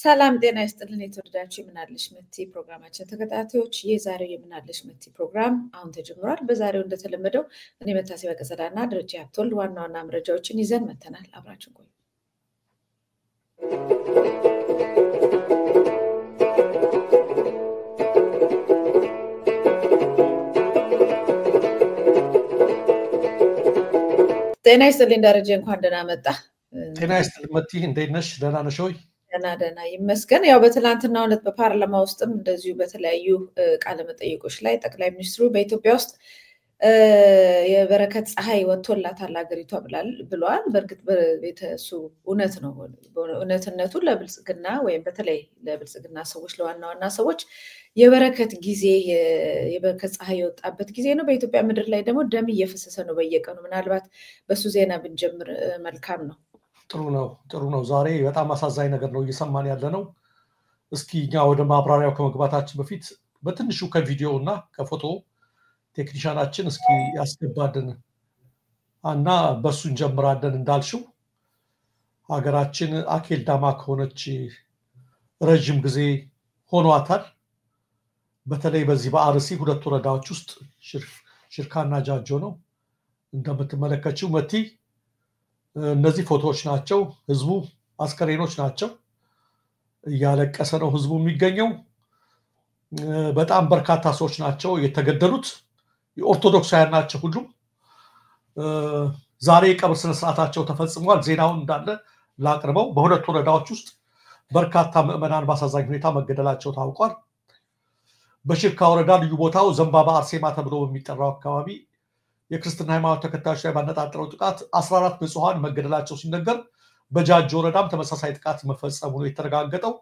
ሰላም ጤና ይስጥልን የተወደዳችሁ የምናለሽ መቲ ፕሮግራማችን ተከታታዮች የዛሬው የምናለሽ መቲ ፕሮግራም አሁን ተጀምሯል። በዛሬው እንደተለመደው እኔ መታሰቢያ ቀጸላና ደረጃ ያብቶል ዋና ዋና መረጃዎችን ይዘን መተናል። አብራችን ቆዩ። ጤና ይስጥልኝ ደረጃ እንኳን ደህና መጣ። ጤና ይስጥልኝ መቲ እንዴት ነሽ? ደህና ነሽ ወይ? ደህና ይመስገን። ያው በትላንትናው ዕለት በፓርላማ ውስጥም እንደዚሁ በተለያዩ ቃለ መጠይቆች ላይ ጠቅላይ ሚኒስትሩ በኢትዮጵያ ውስጥ የበረከት ፀሐይ ወጥቶላታል ሀገሪቷ ብለዋል። በእርግጥ በቤተሱ እውነት ነው። እውነትነቱ ለብልጽግና ወይም በተለይ ለብልጽግና ሰዎች ለዋና ዋና ሰዎች የበረከት ጊዜ የበረከት ፀሐይ የወጣበት ጊዜ ነው። በኢትዮጵያ ምድር ላይ ደግሞ ደም እየፈሰሰ ነው በየቀኑ። ምናልባት በሱ ዜና ብንጀምር መልካም ነው። ጥሩ ነው። ዛሬ በጣም አሳዛኝ ነገር ነው እየሰማን ያለ ነው። እስኪ እኛ ወደ ማብራሪያው ከመግባታችን በፊት በትንሹ ከቪዲዮ እና ከፎቶ ቴክኒሻናችን እስኪ ያስገባልን እና በሱ እንጀምራለን። እንዳልሽው ሀገራችን አኬል ዳማ ከሆነች ረጅም ጊዜ ሆኗታል። በተለይ በዚህ በአርሲ ሁለት ወረዳዎች ውስጥ ሽርካና ጃጆ ነው እንደምትመለከችው መቲ። እነዚህ ፎቶዎች ናቸው። ህዝቡ አስከሬኖች ናቸው። እያለቀሰ ነው ህዝቡ የሚገኘው። በጣም በርካታ ሰዎች ናቸው የተገደሉት። የኦርቶዶክሳውያን ናቸው ሁሉም። ዛሬ የቀብር ስነ ስርዓታቸው ተፈጽሟል። ዜናውን እንዳለ ላቅርበው። በሁለት ወረዳዎች ውስጥ በርካታ ምዕመናን በአሳዛኝ ሁኔታ መገደላቸው ታውቋል። በሽርካ ወረዳ ልዩ ቦታው ዘንባባ አርሴማ ተብሎ በሚጠራው አካባቢ የክርስትና ሃይማኖት ተከታዮች ላይ ባነጣጠረው ጥቃት 14 ንጹሃን መገደላቸው ሲነገር፣ በጃጆ ወረዳም ተመሳሳይ ጥቃት መፈጸሙ ነው የተረጋገጠው።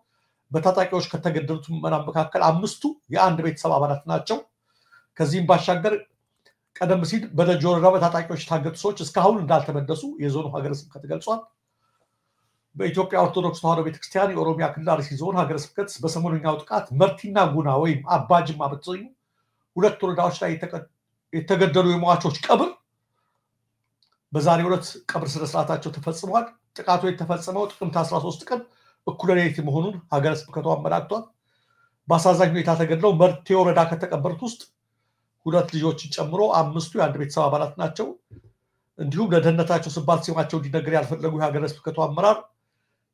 በታጣቂዎች ከተገደሉት ምዕመናን መካከል 5ቱ የአንድ ቤተሰብ አባላት ናቸው። ከዚህም ባሻገር ቀደም ሲል በጃጆ ወረዳ በታጣቂዎች የታገቱ ሰዎች እስካሁን እንዳልተመለሱ የዞኑ ሀገረ ስብከት ገልጿል። በኢትዮጵያ ኦርቶዶክስ ተዋሕዶ ቤተክርስቲያን የኦሮሚያ ክልል አርሲ ዞን ሀገረ ስብከት በሰሞኑኛው ጥቃት መርቲና ጉና ወይም አባጅማ በተሰኙ ሁለት ወረዳዎች ላይ የተገደሉ የሟቾች ቀብር በዛሬው ዕለት ቀብር ስነ ስርዓታቸው ተፈጽሟል። ጥቃቱ የተፈጸመው ጥቅምት 13 ቀን እኩለ ሌሊት መሆኑን ሀገረ ስብከቱ አመላክቷል። በአሳዛኝ ሁኔታ ተገድለው መርቴ ወረዳ ከተቀበሩት ውስጥ 2 ልጆችን ጨምሮ 5ቱ የአንድ ቤተሰብ አባላት ናቸው። እንዲሁም ለደህንነታቸው ሲባል ስማቸው እንዲነገር ያልፈለጉ የሀገረ ስብከቱ አመራር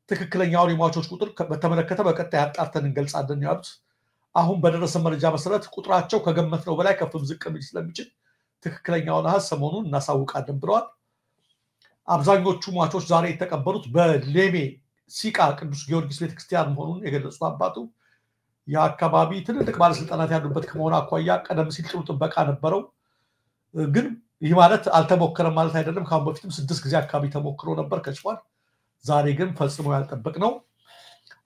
ትክክለኛውን የሟቾች ቁጥር በተመለከተ በቀጣይ አጣርተን እንገልጻለን ያሉት። አሁን በደረሰ መረጃ መሰረት ቁጥራቸው ከገመትነው በላይ ከፍም ዝቅ ሊል ስለሚችል ትክክለኛውን አሃዝ ሰሞኑን እናሳውቃለን ብለዋል። አብዛኞቹ ሟቾች ዛሬ የተቀበሩት በሌሜ ሲቃ ቅዱስ ጊዮርጊስ ቤተክርስቲያን መሆኑን የገለጹት አባቱ የአካባቢ ትልልቅ ባለስልጣናት ያሉበት ከመሆኑ አኳያ ቀደም ሲል ጥሩ ጥበቃ ነበረው። ግን ይህ ማለት አልተሞከረም ማለት አይደለም። ከአሁን በፊትም 6 ጊዜ አካባቢ ተሞክሮ ነበር፣ ከሽፏል። ዛሬ ግን ፈጽሞ ያልጠበቅነው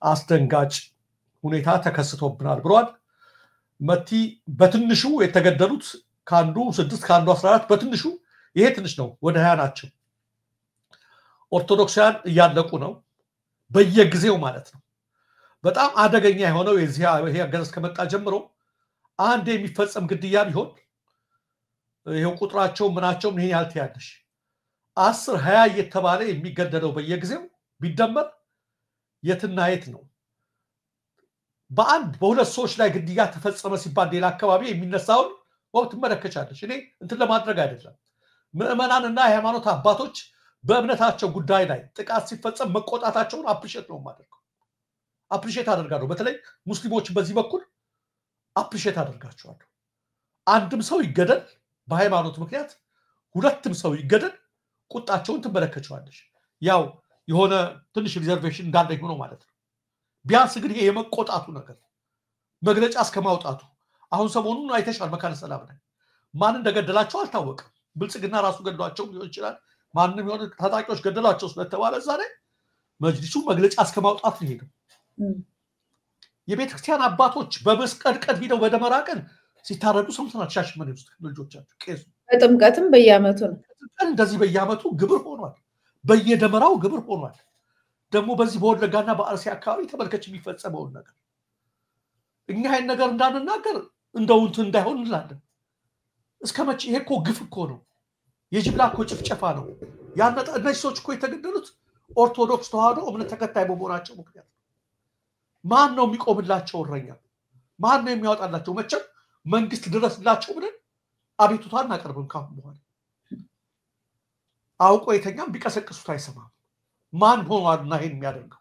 አስደንጋጭ ሁኔታ ተከስቶብናል ብሏል። መቲ በትንሹ የተገደሉት ካንዱ 6 ካንዱ 14 በትንሹ ይሄ ትንሽ ነው፣ ወደ 20 ናቸው። ኦርቶዶክሳውያን እያለቁ ነው በየጊዜው ማለት ነው። በጣም አደገኛ የሆነው ይሄ አገዛዝ ከመጣ ጀምሮ አንድ የሚፈጸም ግድያ ቢሆን ይሄው ቁጥራቸው ምናቸው ይሄን ያልተያለሽ 10 20 እየተባለ የሚገደለው በየጊዜው ቢደመር የትና የት ነው? በአንድ በሁለት ሰዎች ላይ ግድያ ተፈጸመ ሲባል ሌላ አካባቢ የሚነሳውን ወቅት መለከቻለሽ። እኔ እንትን ለማድረግ አይደለም። ምዕመናንና የሃይማኖት አባቶች በእምነታቸው ጉዳይ ላይ ጥቃት ሲፈጸም መቆጣታቸውን አፕሪሼት ነው ማድረግ። አፕሪሼት አደርጋለሁ። በተለይ ሙስሊሞች በዚህ በኩል አፕሪሼት አደርጋቸዋለሁ። አንድም ሰው ይገደል በሃይማኖት ምክንያት፣ ሁለትም ሰው ይገደል ቁጣቸውን ትመለከቻለሽ። ያው የሆነ ትንሽ ሪዘርቬሽን እንዳለኝ ሆኖ ማለት ነው። ቢያንስ ግን ይሄ የመቆጣቱ ነገር መግለጫ እስከማውጣቱ አሁን ሰሞኑን አይተሻል። መካነ ሰላም ላይ ማን እንደገደላቸው አልታወቀም። ብልጽግና ራሱ ገድሏቸው ሊሆን ይችላል። ማንንም የሆነ ታጣቂዎች ገደሏቸው ስለተባለ ዛሬ መጅሊሱ መግለጫ እስከማውጣት ነው ሄደው። የቤተክርስቲያን አባቶች በመስቀድቀድ ሄደው በደመራ ቀን ሲታረዱ ሰምተናል። ሻሸመኔ ውስጥ ልጆቻቸው ቄሱ በጥምቀትም በየዓመቱ ነው እንደዚህ በየዓመቱ ግብር ሆኗል። በየደመራው ግብር ሆኗል። ደግሞ በዚህ በወለጋና በአርሲ አካባቢ ተመልከች የሚፈጸመውን ነገር። እኛ ይሄን ነገር እንዳንናገር እንደው እንትን እንዳይሆን እንላለን። እስከመቼ? ይሄ እኮ ግፍ እኮ ነው። የጅምላ እኮ ጭፍጨፋ ነው። እነዚህ ሰዎች እኮ የተገደሉት ኦርቶዶክስ ተዋሕዶ እምነት ተከታይ በመሆናቸው ምክንያት ነው። ማን ነው የሚቆምላቸው እረኛ? ማን ነው የሚያወጣላቸው? መቼም መንግስት ድረስላቸው ብለን አቤቱታ እናቀርብም። ካሁን በኋላ አውቆ የተኛም ቢቀሰቅሱት አይሰማም። ማን ሆኗልና ይሄን የሚያደርገው?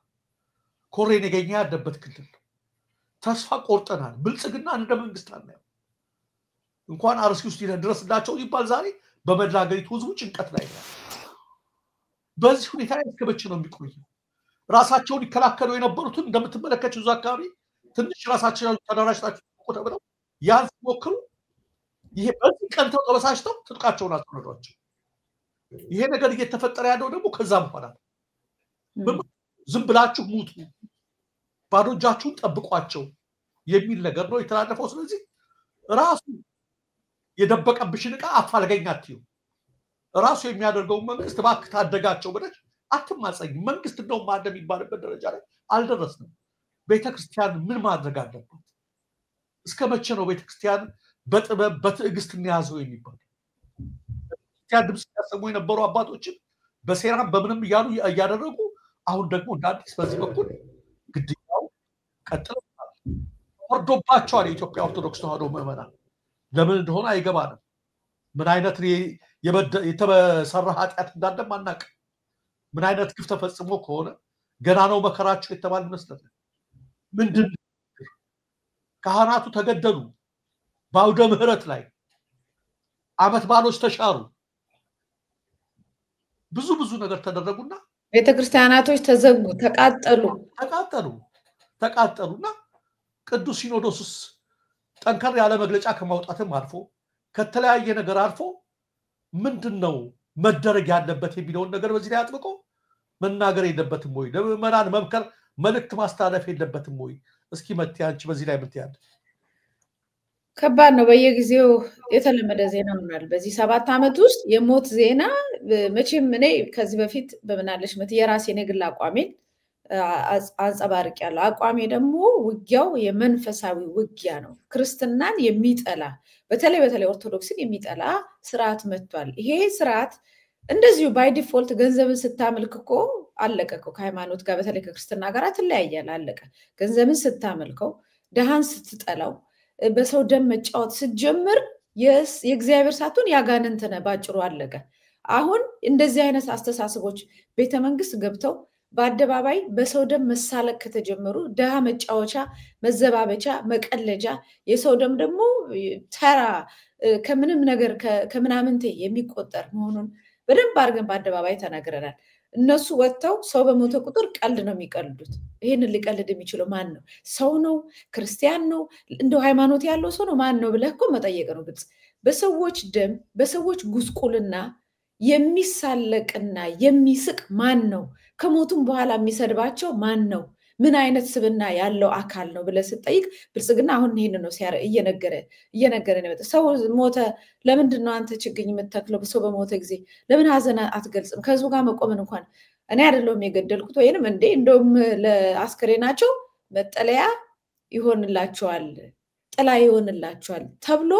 ኮሬ ነገኛ ያለበት ክልል ነው። ተስፋ ቆርጠናል። ብልጽግና እንደ መንግስት አናየው። እንኳን አርሲ ውስጥ ድረስላቸው ይባል ዛሬ በመላ ሀገሪቱ ህዝቡ ጭንቀት ላይ ነው። በዚህ ሁኔታ እስከ መቼ ነው የሚቆየው? ራሳቸውን ይከላከሉ የነበሩትን እንደምትመለከቱት አካባቢ ትንሽ ራሳቸውን ተደራጅታችሁ ተብለው ያን ሲሞክሩ ይሄ በዚህ ቀን ተበሳጭተው ትጥቃቸውን አስወረዷቸው። ይሄ ነገር እየተፈጠረ ያለው ደግሞ ከዛ በኋላ ዝም ብላችሁ ሙቱ፣ ባዶ እጃችሁን ጠብቋቸው የሚል ነገር ነው የተላለፈው። ስለዚህ ራሱ የደበቀብሽን ዕቃ አፋልገኝ አትዩ። ራሱ የሚያደርገው መንግስት እባክህ ታደጋቸው ብለሽ አትማጸኝ። መንግስት እንደውም ማለ የሚባልበት ደረጃ ላይ አልደረስንም። ቤተክርስቲያን ምን ማድረግ አለባት? እስከ መቼ ነው ቤተክርስቲያን በጥበብ በትዕግስት እንያዘው የሚባል? ቤተክርስቲያን ድምፅ ያሰሙ የነበሩ አባቶችን በሴራም በምንም እያደረጉ አሁን ደግሞ እንደ አዲስ በዚህ በኩል ግድያው ቀጥለዋል። ወርዶባቸዋል የኢትዮጵያ ኦርቶዶክስ ተዋሕዶ ምዕመናን። ለምን እንደሆነ አይገባንም። ምን አይነት የተሰራ ኃጢአት እንዳለም አናውቅም። ምን አይነት ግፍ ተፈጽሞ ከሆነ ገና ነው መከራቸው የተባለ ይመስላል። ምንድን ካህናቱ ተገደሉ፣ በአውደ ምህረት ላይ ዓመት በዓሎች ተሻሩ፣ ብዙ ነገር ተደረጉና ቤተክርስቲያናቶች ተዘጉ፣ ተቃጠሉና ቅዱስ ሲኖዶስስ ጠንከር ያለ መግለጫ ከማውጣትም አልፎ ከተለያየ ነገር አልፎ ምንድነው መደረግ ያለበት የሚለውን ነገር በዚህ ላይ አጥብቆ መናገር የለበትም ወይ? ለምዕመናን መምከር መልእክት ማስተላለፍ የለበትም ወይ? እስኪ መቴ አንቺ በዚህ ላይ ምን ትያለሽ? ከባድ ነው። በየጊዜው የተለመደ ዜና ሆኗል። በዚህ 7 ዓመት ውስጥ የሞት ዜና መቼም እኔ ከዚህ በፊት በምናለሽ መት የራሴን የግል አቋሜን አንጸባርቄያለሁ። አቋሜ ደግሞ ውጊያው የመንፈሳዊ ውጊያ ነው። ክርስትናን የሚጠላ በተለይ ኦርቶዶክስን የሚጠላ ስርዓት መጥቷል። ይሄ ስርዓት እንደዚሁ ባይ ዲፎልት ገንዘብን ስታመልክ እኮ አለቀ እኮ። ከሃይማኖት ጋር በተለይ ከክርስትና ጋር ትለያያል፣ አለቀ። ገንዘብን ስታመልከው፣ ደሃን ስትጠላው፣ በሰው ደም መጫወት ስትጀምር የእግዚአብሔር ሳትሆን ያጋንንት ነህ፣ ባጭሩ አለቀ። አሁን እንደዚህ አይነት አስተሳሰቦች ቤተመንግስት ገብተው በአደባባይ በሰው ደም መሳለቅ ከተጀመሩ ደሃ መጫወቻ፣ መዘባበቻ፣ መቀለጃ፣ የሰው ደም ደግሞ ተራ ከምንም ነገር ከምናምንቴ የሚቆጠር መሆኑን በደንብ አድርገን በአደባባይ ተናግረናል። እነሱ ወጥተው ሰው በሞተ ቁጥር ቀልድ ነው የሚቀልዱት። ይሄንን ሊቀልድ የሚችለው ማን ነው? ሰው ነው? ክርስቲያን ነው? እንደው ሃይማኖት ያለው ሰው ነው? ማን ነው ብለህ እኮ መጠየቅ ነው ግልጽ። በሰዎች ደም በሰዎች ጉስቁልና የሚሳለቅና የሚስቅ ማን ነው? ከሞቱም በኋላ የሚሰድባቸው ማን ነው? ምን አይነት ስብና ያለው አካል ነው ብለህ ስትጠይቅ ብልጽግና አሁን ይሄን ነው እየነገረ ነው። ሰው ሞተ፣ ለምንድን ነው አንተ ችግኝ የምትተክለው? ሰው በሞተ ጊዜ ለምን ሀዘን አትገልጽም? ከህዝቡ ጋር መቆምን እንኳን እኔ አይደለሁም የገደልኩት ወይንም እንደውም ለአስከሬናቸው መጠለያ ይሆንላቸዋል፣ ጥላ ይሆንላቸዋል ተብሎ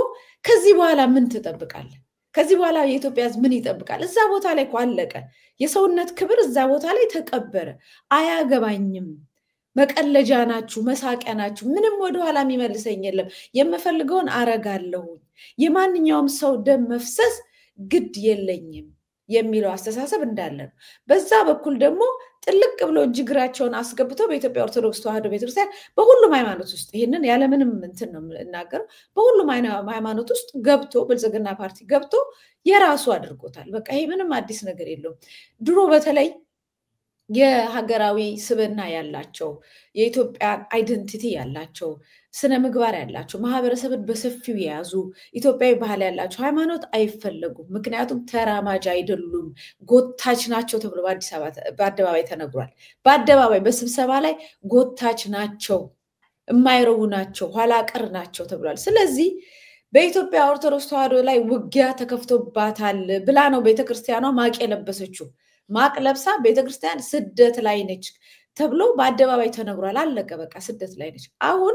ከዚህ በኋላ ምን ትጠብቃለህ? ከዚህ በኋላ የኢትዮጵያ ህዝብ ምን ይጠብቃል? እዛ ቦታ ላይ እኮ አለቀ። የሰውነት ክብር እዛ ቦታ ላይ ተቀበረ። አያገባኝም፣ መቀለጃ ናችሁ፣ መሳቂያ ናችሁ፣ ምንም ወደኋላ የሚመልሰኝ የለም፣ የምፈልገውን አረጋለሁ፣ የማንኛውም ሰው ደም መፍሰስ ግድ የለኝም የሚለው አስተሳሰብ እንዳለ ነው። በዛ በኩል ደግሞ ጥልቅ ብሎ እጅግራቸውን አስገብተው በኢትዮጵያ ኦርቶዶክስ ተዋሕዶ ቤተክርስቲያን በሁሉም ሃይማኖት ውስጥ ይሄንን ያለምንም እንትን ነው እናገረው፣ በሁሉም ሃይማኖት ውስጥ ገብቶ ብልጽግና ፓርቲ ገብቶ የራሱ አድርጎታል። በቃ ይሄ ምንም አዲስ ነገር የለውም። ድሮ በተለይ የሀገራዊ ስብዕና ያላቸው የኢትዮጵያ አይደንቲቲ ያላቸው ስነ ምግባር ያላቸው ማህበረሰብን በሰፊው የያዙ ኢትዮጵያዊ ባህል ያላቸው ሃይማኖት አይፈለጉም። ምክንያቱም ተራማጅ አይደሉም፣ ጎታች ናቸው ተብሎ በአደባባይ ተነግሯል። በአደባባይ በስብሰባ ላይ ጎታች ናቸው፣ የማይረቡ ናቸው፣ ኋላ ቀር ናቸው ተብሏል። ስለዚህ በኢትዮጵያ ኦርቶዶክስ ተዋሕዶ ላይ ውጊያ ተከፍቶባታል ብላ ነው ቤተክርስቲያኗ ማቅ የለበሰችው። ማቅ ለብሳ ቤተክርስቲያን ስደት ላይ ነች ተብሎ በአደባባይ ተነግሯል። አለቀ በቃ፣ ስደት ላይ ነች። አሁን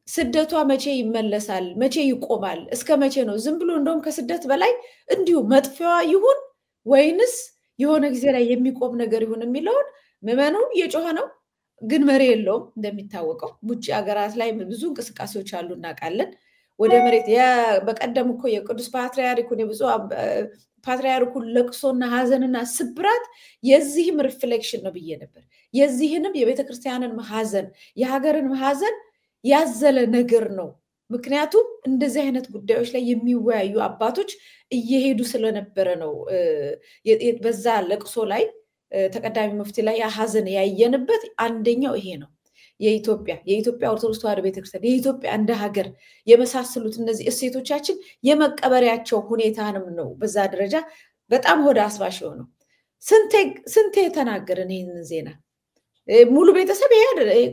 ስደቷ መቼ ይመለሳል? መቼ ይቆማል? እስከ መቼ ነው? ዝም ብሎ እንደውም ከስደት በላይ እንዲሁ መጥፊያዋ ይሁን ወይንስ የሆነ ጊዜ ላይ የሚቆም ነገር ይሁን የሚለውን ምዕመኑ እየጮኸ ነው። ግን መሪ የለውም እንደሚታወቀው ውጭ ሀገራት ላይ ብዙ እንቅስቃሴዎች አሉ እናውቃለን ወደ መሬት በቀደም እኮ የቅዱስ ፓትርያርኩን የብዙ ፓትርያርኩን ለቅሶና ሀዘንና ስብራት የዚህም ሪፍሌክሽን ነው ብዬ ነበር የዚህንም የቤተክርስቲያንን ሀዘን የሀገርን ሀዘን ያዘለ ነገር ነው ምክንያቱም እንደዚህ አይነት ጉዳዮች ላይ የሚወያዩ አባቶች እየሄዱ ስለነበረ ነው በዛ ለቅሶ ላይ ተቀዳሚ ሙፍቲ ላይ ሀዘን ያየንበት አንደኛው ይሄ ነው የኢትዮጵያ ኦርቶዶክስ ተዋሕዶ ቤተክርስቲያን የኢትዮጵያ እንደ ሀገር የመሳሰሉት እነዚህ እሴቶቻችን የመቀበሪያቸው ሁኔታንም ነው በዛ ደረጃ በጣም ሆደ አስባሽ ነው ስንቴ ተናገርን ይሄንን ዜና ሙሉ ቤተሰብ ይሄ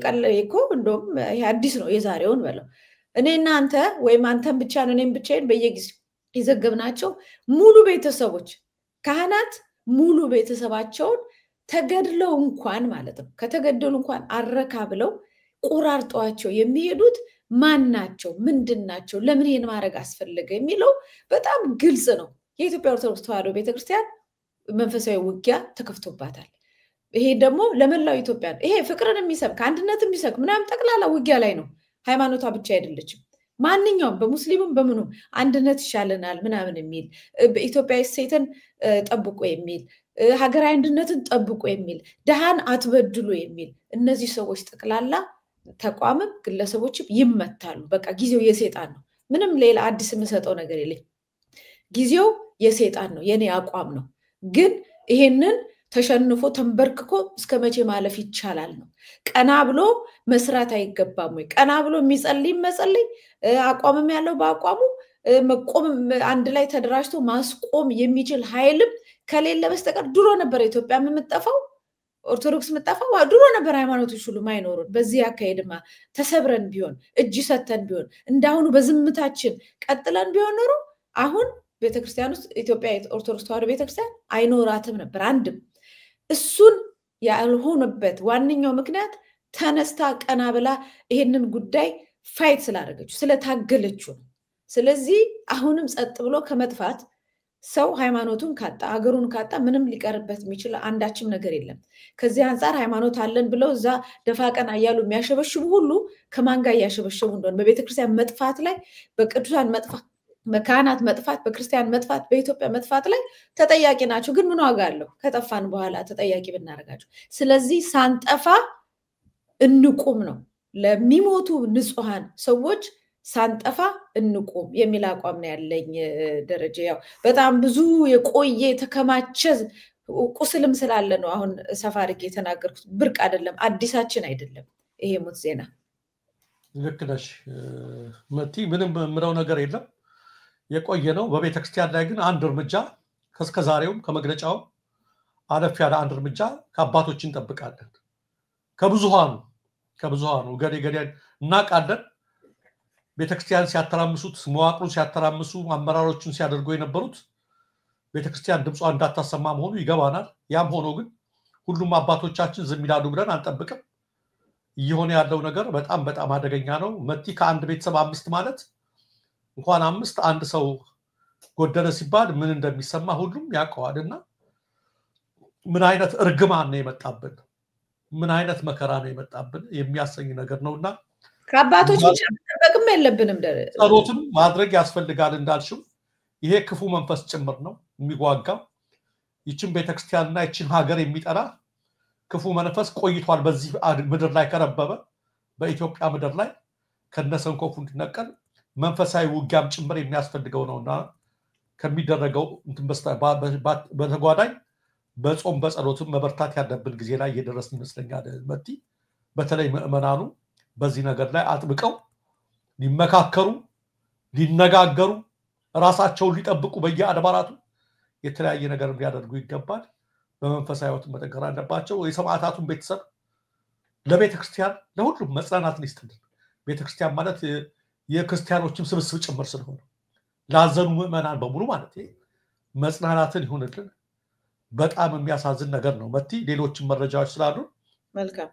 ቀለ እኮ እንደውም ይሄ አዲስ ነው የዛሬውን በለው እኔና አንተ ወይም አንተም ብቻ ነው እኔም ብቻዬን በየጊዜው ይዘገብናቸው ሙሉ ቤተሰቦች ካህናት ሙሉ ቤተሰባቸውን ተገድለው እንኳን ማለት ነው ከተገደሉ እንኳን አረካ ብለው ቆራርጧቸው የሚሄዱት ማን ናቸው ምንድናቸው ለምን ይሄን ማድረግ አስፈልገ የሚለው በጣም ግልጽ ነው የኢትዮጵያ ኦርቶዶክስ ተዋሕዶ ቤተክርስቲያን መንፈሳዊ ውጊያ ተከፍቶባታል ይሄ ደግሞ ለመላው ኢትዮጵያ ይሄ ፍቅርን የሚሰብክ አንድነትን የሚሰብክ ምናምን ጠቅላላ ውጊያ ላይ ነው ሃይማኖቷ ብቻ አይደለችም ማንኛውም በሙስሊሙም በምኑም አንድነት ይሻለናል ምናምን የሚል በኢትዮጵያ ሴትን ጠብቆ የሚል ሀገራዊ አንድነትን ጠብቆ የሚል ደሃን አትበድሉ የሚል እነዚህ ሰዎች ጠቅላላ ተቋምም ግለሰቦችም ይመታሉ በቃ ጊዜው የሰይጣን ነው ምንም ሌላ አዲስ የምሰጠው ነገር የለኝ ጊዜው የሰይጣን ነው የኔ አቋም ነው ግን ይሄንን ተሸንፎ ተንበርክኮ እስከመቼ ማለፍ ይቻላል ነው ቀና ብሎ መስራት አይገባም ወይ ቀና ብሎ የሚጸልይ መጸልይ አቋምም ያለው በአቋሙ መቆም አንድ ላይ ተደራጅቶ ማስቆም የሚችል ኃይልም ከሌለ በስተቀር ድሮ ነበር ኢትዮጵያ የምትጠፋው ኦርቶዶክስ የምትጠፋው ድሮ ነበር ሃይማኖቶች ሁሉ ማይኖሩን በዚህ አካሄድማ ተሰብረን ቢሆን እጅ ሰተን ቢሆን እንዳሁኑ በዝምታችን ቀጥለን ቢሆን ኖሮ አሁን ቤተክርስቲያን ውስጥ ኢትዮጵያ ኦርቶዶክስ ተዋሕዶ ቤተክርስቲያን አይኖራትም ነበር አንድም እሱን ያልሆነበት ዋንኛው ምክንያት ተነስታ ቀና ብላ ይሄንን ጉዳይ ፋይት ስላደረገችው ስለታገለችው ስለዚህ አሁንም ጸጥ ብሎ ከመጥፋት ሰው ሃይማኖቱን ካጣ አገሩን ካጣ ምንም ሊቀርበት የሚችል አንዳችም ነገር የለም ከዚህ አንፃር ሃይማኖት አለን ብለው እዛ ደፋቀና ያያሉ የሚያሸበሽቡ ሁሉ ከማን ጋር ያሸበሽቡ እንደሆነ በቤተክርስቲያን መጥፋት ላይ በቅዱሳን መጥፋት መካናት መጥፋት በክርስቲያን መጥፋት በኢትዮጵያ መጥፋት ላይ ተጠያቂ ናቸው ግን ምን ዋጋ አለው ከጠፋን በኋላ ተጠያቂ ብናረጋቸው ስለዚህ ሳንጠፋ እንቁም ነው ለሚሞቱ ንጹሃን ሰዎች ሳንጠፋ እንቁም የሚል አቋም ነው ያለኝ ደረጃ ያው በጣም ብዙ የቆየ ተከማቸ ቁስልም ስላለ ነው አሁን ሰፋርጌ የተናገርኩት ብርቅ አይደለም አዲሳችን አይደለም ይሄ ሞት ዜና ልክ ነሽ መቲ ምንም ምረው ነገር የለም የቆየ ነው በቤተክርስቲያን ላይ ግን አንድ እርምጃ ከስከዛሬውም ከመግለጫው አለፍ ያለ አንድ እርምጃ ከአባቶች እንጠብቃለን ከብዙሃኑ ገዴ እናቃለን ቤተክርስቲያን ሲያተራምሱት መዋቅሩን ሲያተራምሱ አመራሮችን ሲያደርጉ የነበሩት ቤተክርስቲያን ድምጿ እንዳታሰማ መሆኑ ይገባናል ያም ሆኖ ግን ሁሉም አባቶቻችን ዝም ይላሉ ብለን አንጠብቅም እየሆነ ያለው ነገር በጣም አደገኛ ነው መቲ ከአንድ ቤተሰብ 5 ማለት እንኳን 5 አንድ ሰው ጎደለ ሲባል ምን እንደሚሰማ ሁሉም ያውቀዋልና ምን አይነት እርግማን ነው የመጣብን ምን አይነት መከራ ነው የመጣብን የሚያሰኝ ነገር ነውና ከአባቶች ብቻ ተጠቅም የለብንም ጸሎትም ማድረግ ያስፈልጋል እንዳልሽው ይሄ ክፉ መንፈስ ጭምር ነው የሚዋጋው ይችን ቤተክርስቲያንና ይችን ሀገር የሚጠራ ክፉ መንፈስ ቆይቷል በዚህ ምድር ላይ ከረበበ በኢትዮጵያ ምድር ላይ ከነሰንኮፉ እንድነቀል መንፈሳዊ ውጊያም ጭምር የሚያስፈልገው ነውና ከሚደረገው በተጓዳኝ በጾም በጸሎትም መበርታት ያለብን ጊዜ ላይ እየደረስን ይመስለኛል መቲ በተለይ ምእመናኑ በዚህ ነገር ላይ አጥብቀው ሊመካከሩ ሊነጋገሩ ራሳቸውን ሊጠብቁ በየአድባራቱ የተለያየ ነገር ሊያደርጉ ይገባል በመንፈሳዊ ህይወት መጠንከር አለባቸው የሰማዕታቱን ቤተሰብ ለቤተክርስቲያን ለሁሉም መጽናናትን ይስጥልን ቤተክርስቲያን ማለት የክርስቲያኖችም ስብስብ ጭምር ስለሆነ ላዘኑ ምእመናን በሙሉ ማለት መጽናናትን ይሁንልን በጣም የሚያሳዝን ነገር ነው መቲ ሌሎችም መረጃዎች ስላሉ መልካም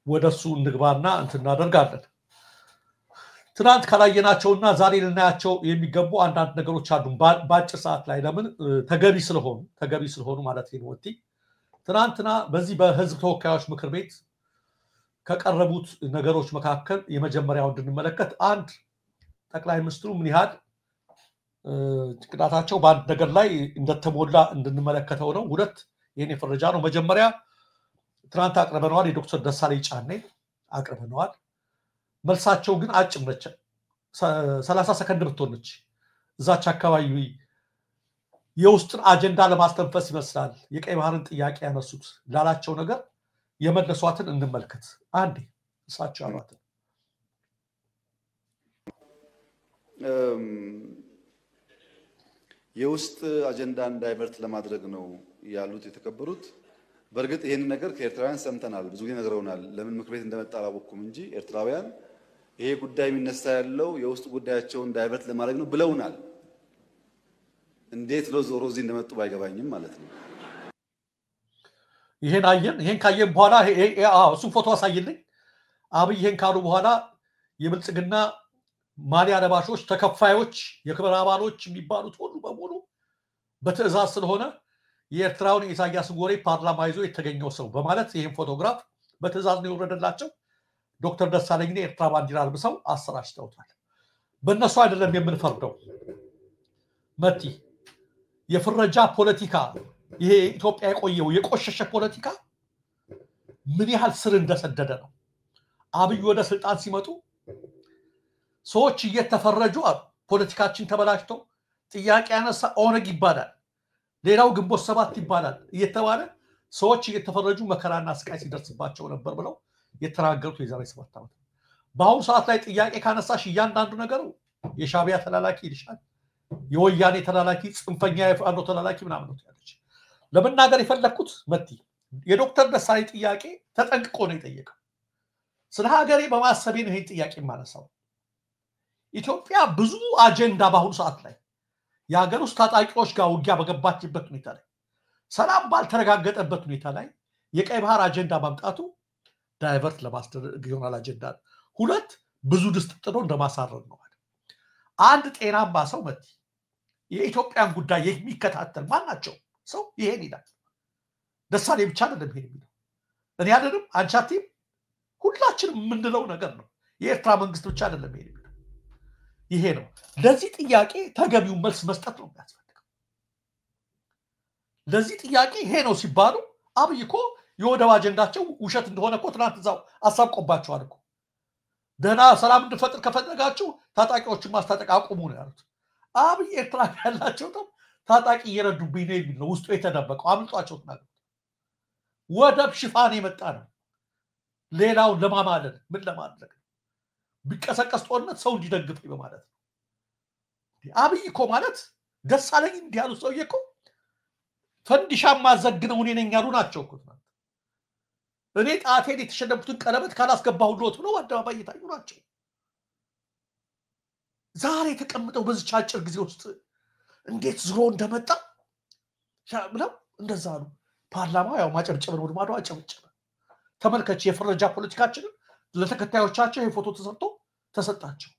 ወደሱ እንግባና እናደርጋለን ትናንት ካላየናቸውና ዛሬ ልናያቸው የሚገቡ አንዳንድ ነገሮች አሉ ባጭር ሰዓት ላይ ለምን ተገቢ ስለሆኑ ማለት ነው መቲ ትናንትና በዚህ በህዝብ ተወካዮች ምክር ቤት ከቀረቡት ነገሮች መካከል የመጀመሪያው እንድንመለከት አንድ ጠቅላይ ሚኒስትሩ ምን ያህል ጭንቅላታቸው በአንድ ነገር ላይ እንደተሞላ እንድንመለከተው ነው። ሁለት ይህን የፈረጃ ነው። መጀመሪያ ትናንት አቅርበነዋል። የዶክተር ደሳለኝ ጫኔ አቅርበነዋል። መልሳቸው ግን አጭር ነች። 30 ሰከንድ ብትሆን ነች። እዛች አካባቢ የውስጥን አጀንዳ ለማስተንፈስ ይመስላል የቀይ ባህርን ጥያቄ ያነሱት ላላቸው ነገር የመለሷትን እንመልከት። አንዴ እሳቸው ያሏትን የውስጥ አጀንዳን ዳይቨርት ለማድረግ ነው ያሉት የተከበሩት። በእርግጥ ይሄን ነገር ከኤርትራውያን ሰምተናል፣ ብዙ ጊዜ ነግረውናል። ለምን ምክር ቤት እንደመጣ አላወቅኩም እንጂ ኤርትራውያን ይሄ ጉዳይ የሚነሳ ያለው የውስጥ ጉዳያቸውን ዳይቨርት ለማድረግ ነው ብለውናል። እንዴት ነው ዞሮ እዚህ እንደመጡ ባይገባኝም ማለት ነው። ይሄን አየን። ይሄን ካየን በኋላ እሱን ፎቶ አሳይልኝ። አብይ ይሄን ካሉ በኋላ የብልጽግና ማሊያ ለባሾች፣ ተከፋዮች፣ የክብር አባሎች የሚባሉት ሁሉ በሙሉ በትዕዛዝ ስለሆነ የኤርትራውን ኢሳያስ ጎሬ ፓርላማ ይዞ የተገኘው ሰው በማለት ይሄን ፎቶግራፍ በትዕዛዝ ነው የወረደላቸው። ዶክተር ደሳለኝ የኤርትራ ባንዲራ አልብሰው አሰራጭተውታል። በእነሱ አይደለም የምንፈርደው። መቲ የፍረጃ ፖለቲካ ይሄ ኢትዮጵያ የቆየው የቆሸሸ ፖለቲካ ምን ያህል ስር እንደሰደደ ነው። አብይ ወደ ስልጣን ሲመጡ ሰዎች እየተፈረጁ ፖለቲካችን ተበላሽቶ ጥያቄ ያነሳ ኦነግ ይባላል፣ ሌላው ግንቦት ሰባት ይባላል እየተባለ ሰዎች እየተፈረጁ መከራና ስቃይ ሲደርስባቸው ነበር ብለው የተናገሩት የዛሬ 7 ዓመት። በአሁኑ ሰዓት ላይ ጥያቄ ካነሳሽ እያንዳንዱ ነገሩ የሻቢያ ተላላኪ ይልሻል፣ የወያኔ ተላላኪ፣ ጽንፈኛ የፋኖ ተላላኪ ምናምን ነው ያለች። ለመናገር የፈለኩት መቲ የዶክተር ደሳለኝ ጥያቄ ተጠንቅቆ ነው የጠየቀው። ስለ ሀገሬ በማሰቤ ነው ይሄን ጥያቄ የማነሳው። ኢትዮጵያ ብዙ አጀንዳ በአሁኑ ሰዓት ላይ የሀገር ውስጥ ታጣቂዎች ጋር ውጊያ በገባችበት ሁኔታ ላይ ሰላም ባልተረጋገጠበት ሁኔታ ላይ የቀይ ባህር አጀንዳ ማምጣቱ ዳይቨርት ለማስደረግ ይሆናል አጀንዳ። ሁለት ብዙ ድስት ጥዶ እንደማሳረር ነው። አንድ ጤናማ ሰው መቲ የኢትዮጵያን ጉዳይ የሚከታተል ማናቸው ሰው ይሄን ይላል። ደሳለኝ ብቻ አይደለም ይሄን የሚለው፣ እኔ አይደለም አንቺ አትይም፣ ሁላችንም የምንለው ነገር ነው። የኤርትራ መንግስት ብቻ አይደለም ይሄን የሚለው። ይሄ ነው ለዚህ ጥያቄ ተገቢውን መልስ መስጠት ነው የሚያስፈልገው። ለዚህ ጥያቄ ይሄ ነው ሲባሉ አብይ እኮ የወደብ አጀንዳቸው ውሸት እንደሆነ እኮ ትናንት እዛው አሳብቆባቸዋል እኮ። ደህና ሰላም እንድፈጥር ከፈለጋችሁ ታጣቂዎችን ማስታጠቅ አቁሙ ነው ያሉት። አብይ ኤርትራ ያላቸው ታጣቂ እየረዱብኝ ነው የሚል ነው ውስጡ የተደበቀው። አምልጧቸው ተናገሩ። ወደብ ሽፋን የመጣ ነው ሌላውን ለማማለል ምን ለማድረግ ነው? ቢቀሰቀስ ጦርነት ሰው እንዲደግፈኝ በማለት ነው። አብይ እኮ ማለት ደሳለኝ እንዲህ ያሉ ሰውዬ እኮ ፈንዲሻ ማዘግነው እኔ ነኝ ያሉ ናቸው እኮ። እኔ ጣቴን የተሸለሙትን ቀለበት ካላስገባሁት ብለው አደባባይ እየታዩ ናቸው። ዛሬ ተቀምጠው በዚህ አጭር ጊዜ ውስጥ እንዴት ዝሮ እንደመጣ ብለው እንደዛ አሉ። ፓርላማው ያው ማጨብጨብ ነው፣ ልማዱ አጨብጨበ። ተመልከች፣ የፍረጃ ፖለቲካችንን ለተከታዮቻቸው የፎቶ ተሰጥቶ ተሰጣቸው፣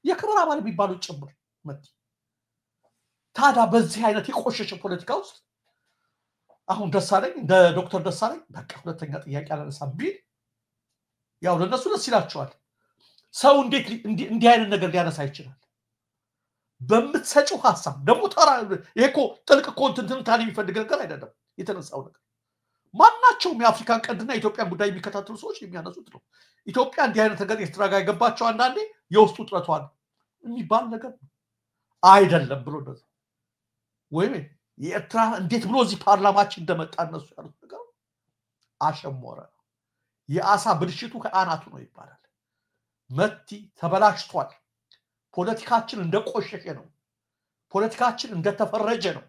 የክብር አባል የሚባሉ ጭምር መቲ። ታዲያ በዚህ አይነት የቆሸሸ ፖለቲካ ውስጥ አሁን ደሳለኝ እንደ ዶክተር ደሳለኝ በቃ ሁለተኛ ጥያቄ አላነሳም ቢል ያው ለነሱ ደስ ይላቸዋል። ሰው እንዴት እንዲህ አይነት ነገር ሊያነሳ ይችላል? በምትሰጪው ሐሳብ ደግሞ ተራ ይሄ እኮ ጥልቅ ትንታኔ የሚፈልግ ነገር አይደለም የተነሳው ነገር። ማናቸውም የአፍሪካን ቀንድና የኢትዮጵያን ጉዳይ የሚከታተሉ ሰዎች የሚያነሱት ነው። ኢትዮጵያ እንዲህ አይነት ነገር ኤርትራ ጋር የገባቸው አንዳንዴ የውስጡ ጥረቷን የሚባል ነገር አይደለም ብሎ እንደዛ ወይም የኤርትራ እንዴት ብሎ እዚህ ፓርላማችን እንደመጣ እነሱ ያሉት ነገር አሸሞረ። የአሳ ብልሽቱ ከአናቱ ነው ይባላል። መቲ ተበላሽቷል። ፖለቲካችን እንደቆሸሸ ነው። ፖለቲካችን እንደተፈረጀ ነው።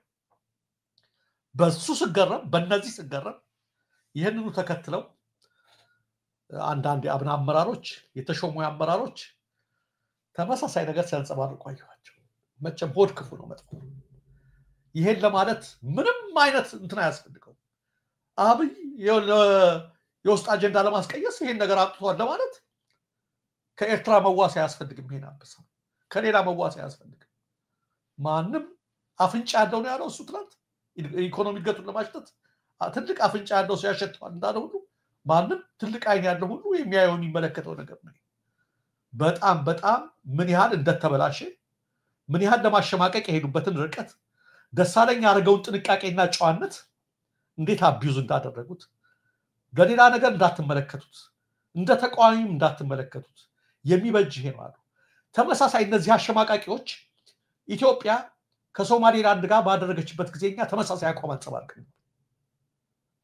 በሱ ስገረም በእነዚህ ስገረም ይህንኑ ተከትለው አንዳንድ የአብን አመራሮች የተሾሙ አመራሮች ተመሳሳይ ነገር ሲያንጸባርቁ አየኋቸው። መቼም ሆድ ክፉ ነው መጥፎ። ይሄን ለማለት ምንም አይነት እንትን አያስፈልገው። አብይ የውስጥ አጀንዳ ለማስቀየስ ይሄን ነገር አጥቷል ለማለት ከኤርትራ መዋስ አያስፈልግም። ይሄን አብሳ ከሌላ መዋስ አያስፈልግም። ማንም አፍንጫ ያለው ነው ያለው እሱ ትናንት ኢኮኖሚ እድገቱን ለማሽተት ትልቅ አፍንጫ ያለው ሰው ያሸተዋል እንዳለ ሁሉ ማንም ትልቅ አይን ያለው ሁሉ የሚያየው የሚመለከተው ነገር ነው። በጣም በጣም ምን ያህል እንደተበላሸ ምን ያህል ለማሸማቀቅ የሄዱበትን ርቀት ደሳለኝ ያደረገውን ጥንቃቄና ጨዋነት እንዴት አቢዩዝ እንዳደረጉት በሌላ ነገር እንዳትመለከቱት እንደ ተቋሚም እንዳትመለከቱት የሚበጅ ይሄ ነው አሉ። ተመሳሳይ እነዚህ አሸማቃቂዎች ኢትዮጵያ ከሶማሌላንድ ጋር ባደረገችበት ጊዜኛ ተመሳሳይ አቋም አንጸባርቀው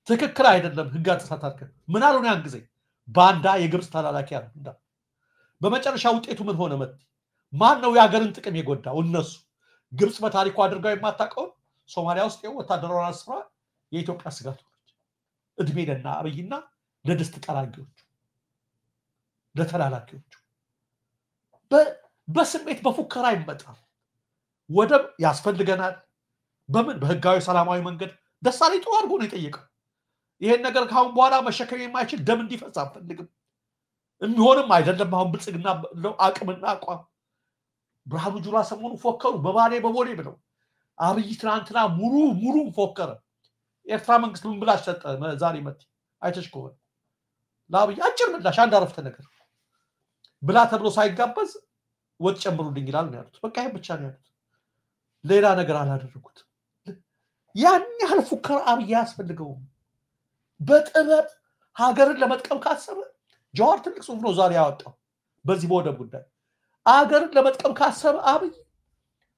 ትክክል አይደለም ህግ አጥሳታከ ምን አሉን ያን ጊዜ ባንዳ የግብጽ ተላላኪ አሉና በመጨረሻ ውጤቱ ምን ሆነ መጥ ማን ነው ያገርን ጥቅም የጎዳው እነሱ ግብጽ በታሪኩ አድርጋው የማታቀው ሶማሊያ ውስጥ ወታደራዊ አስፍራ የኢትዮጵያ ስጋት ሆነች እድሜ ለና አብይና ለድስት ጠራጊዎች ለተላላኪዎች በስሜት በፉከራ ይመጣል ወደብ ያስፈልገናል በምን በህጋዊ ሰላማዊ መንገድ ደሳለኝ ጥሩ አድርጎ ነው የጠየቀው ይሄን ነገር ካሁን በኋላ መሸከም የማይችል ደም እንዲፈስ አንፈልግም የሚሆንም አይደለም አሁን ብልጽግና አቅምና አቋም ብርሃኑ ጁላ ሰሞኑ ፎከሩ በባሌ በቦሌ ብለው አብይ ትናንትና ሙሉ ፎከረ ኤርትራ መንግስት ምን ብላሽ ሰጠ ዛሬ መጥ አይተሽ ከሆነ ለአብይ አጭር ምላሽ አንድ አረፍተ ነገር ብላ ተብሎ ሳይጋበዝ ወጥ ጨምሩልኝ ይላል ነው ያሉት በቃ ይሄ ብቻ ነው ያሉት ሌላ ነገር አላደረጉት ያን ያህል ፉከራ አብይ ያስፈልገው በጥበብ ሀገርን ለመጥቀም ካሰበ ጃዋር ትልቅ ጽሁፍ ነው ዛሬ ያወጣው በዚህ በወደብ ጉዳይ ሀገርን ለመጥቀም ካሰበ አብይ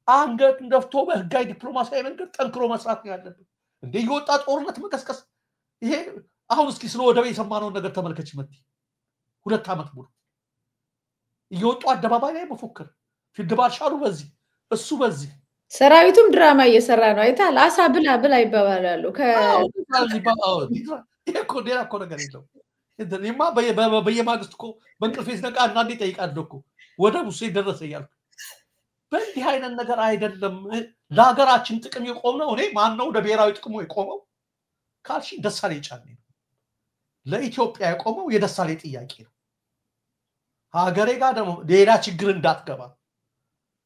አንገት እንደፍቶ በህጋዊ ዲፕሎማሲያዊ መንገድ ጠንክሮ መስራት ነው ያለበት እንዴ ይወጣ ጦርነት መቀስቀስ ይሄ አሁን እስኪ ስለ ወደብ የሰማነው ነገር ተመልከች መጥ 2 አመት ሙሉ ይወጡ አደባባይ ላይ መፎከር ፍድባሻሉ በዚህ እሱ በዚህ ሰራዊቱም ድራማ እየሰራ ነው አይታል አሳ ብላ ይባባላሉ ሌላ እኮ ነገር የለው እንደኔማ በየማግስት እኮ በእንቅልፌስ ነቃ አንዳንዴ ጠይቃለሁ እኮ ወደ ሙሴ ደረሰ እያልኩ በእንዲህ አይነት ነገር አይደለም ለሀገራችን ጥቅም የቆመው እኔ ማን ነው ለብሔራዊ ጥቅሙ የቆመው ካልሽ ደሳለኝ ጫኔ ነው ለኢትዮጵያ የቆመው የደሳለኝ ጥያቄ ነው ሀገሬ ጋር ደግሞ ሌላ ችግር እንዳትገባ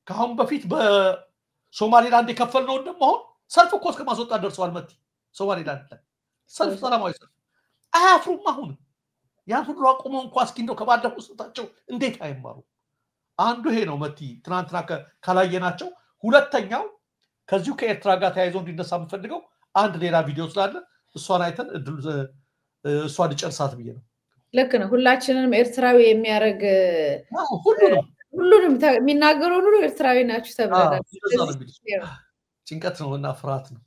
ካሁን በፊት በሶማሌላንድ የከፈልነው እንደማሆን ሰልፍ እኮ እስከ ማስወጣት ደርሰዋል መጥ ሶማሌላንድ ላይ ሰልፍ ሰላማዊ ሰልፍ አያፍሩም አሁን ያን ሁሉ አቆመው እንኳን እስኪ እንደው ከባለፈው ስታቸው እንዴት አይማሩ አንዱ ይሄ ነው መጥ ትናንትና ካላየናቸው ሁለተኛው ከዚሁ ከኤርትራ ጋር ተያይዞ እንዲነሳ የምፈልገው አንድ ሌላ ቪዲዮ ስላለ እሷን አይተን እሷን ጨርሳት ብዬ ነው ልክ ነው ሁላችንንም ኤርትራዊ የሚያረግ ሁሉንም የሚናገሩ ሁሉ ኤርትራዊ ናችሁ ተብለናል ጭንቀት ነውና ፍርሃት ነው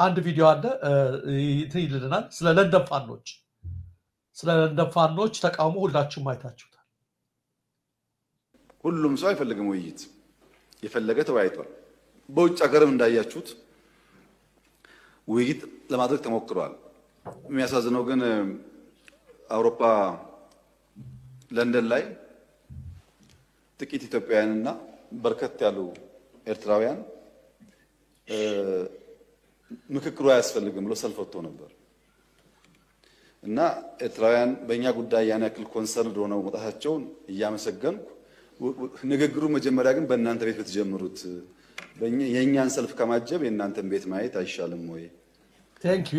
አንድ ቪዲዮ አለ ይልልናል ስለ ለንደን ፋኖች ተቃውሞ ሁላችሁም አይታችሁታል ሁሉም ሰው አይፈልግም ውይይት የፈለገ ተወያይቷል በውጭ ሀገርም እንዳያችሁት ውይይት ለማድረግ ተሞክሯል የሚያሳዝነው ግን አውሮፓ ለንደን ላይ ጥቂት ኢትዮጵያውያንና በርከት ያሉ ኤርትራውያን ምክክሩ አያስፈልግም ብሎ ሰልፍ ወጥቶ ነበር እና ኤርትራውያን በእኛ ጉዳይ ያን ያክል ኮንሰርን ሆነው መጣታቸውን እያመሰገንኩ ንግግሩ መጀመሪያ ግን በእናንተ ቤት ብትጀምሩት የኛን ሰልፍ ከማጀብ የእናንተን ቤት ማየት አይሻልም ወይ ቴንክ ዩ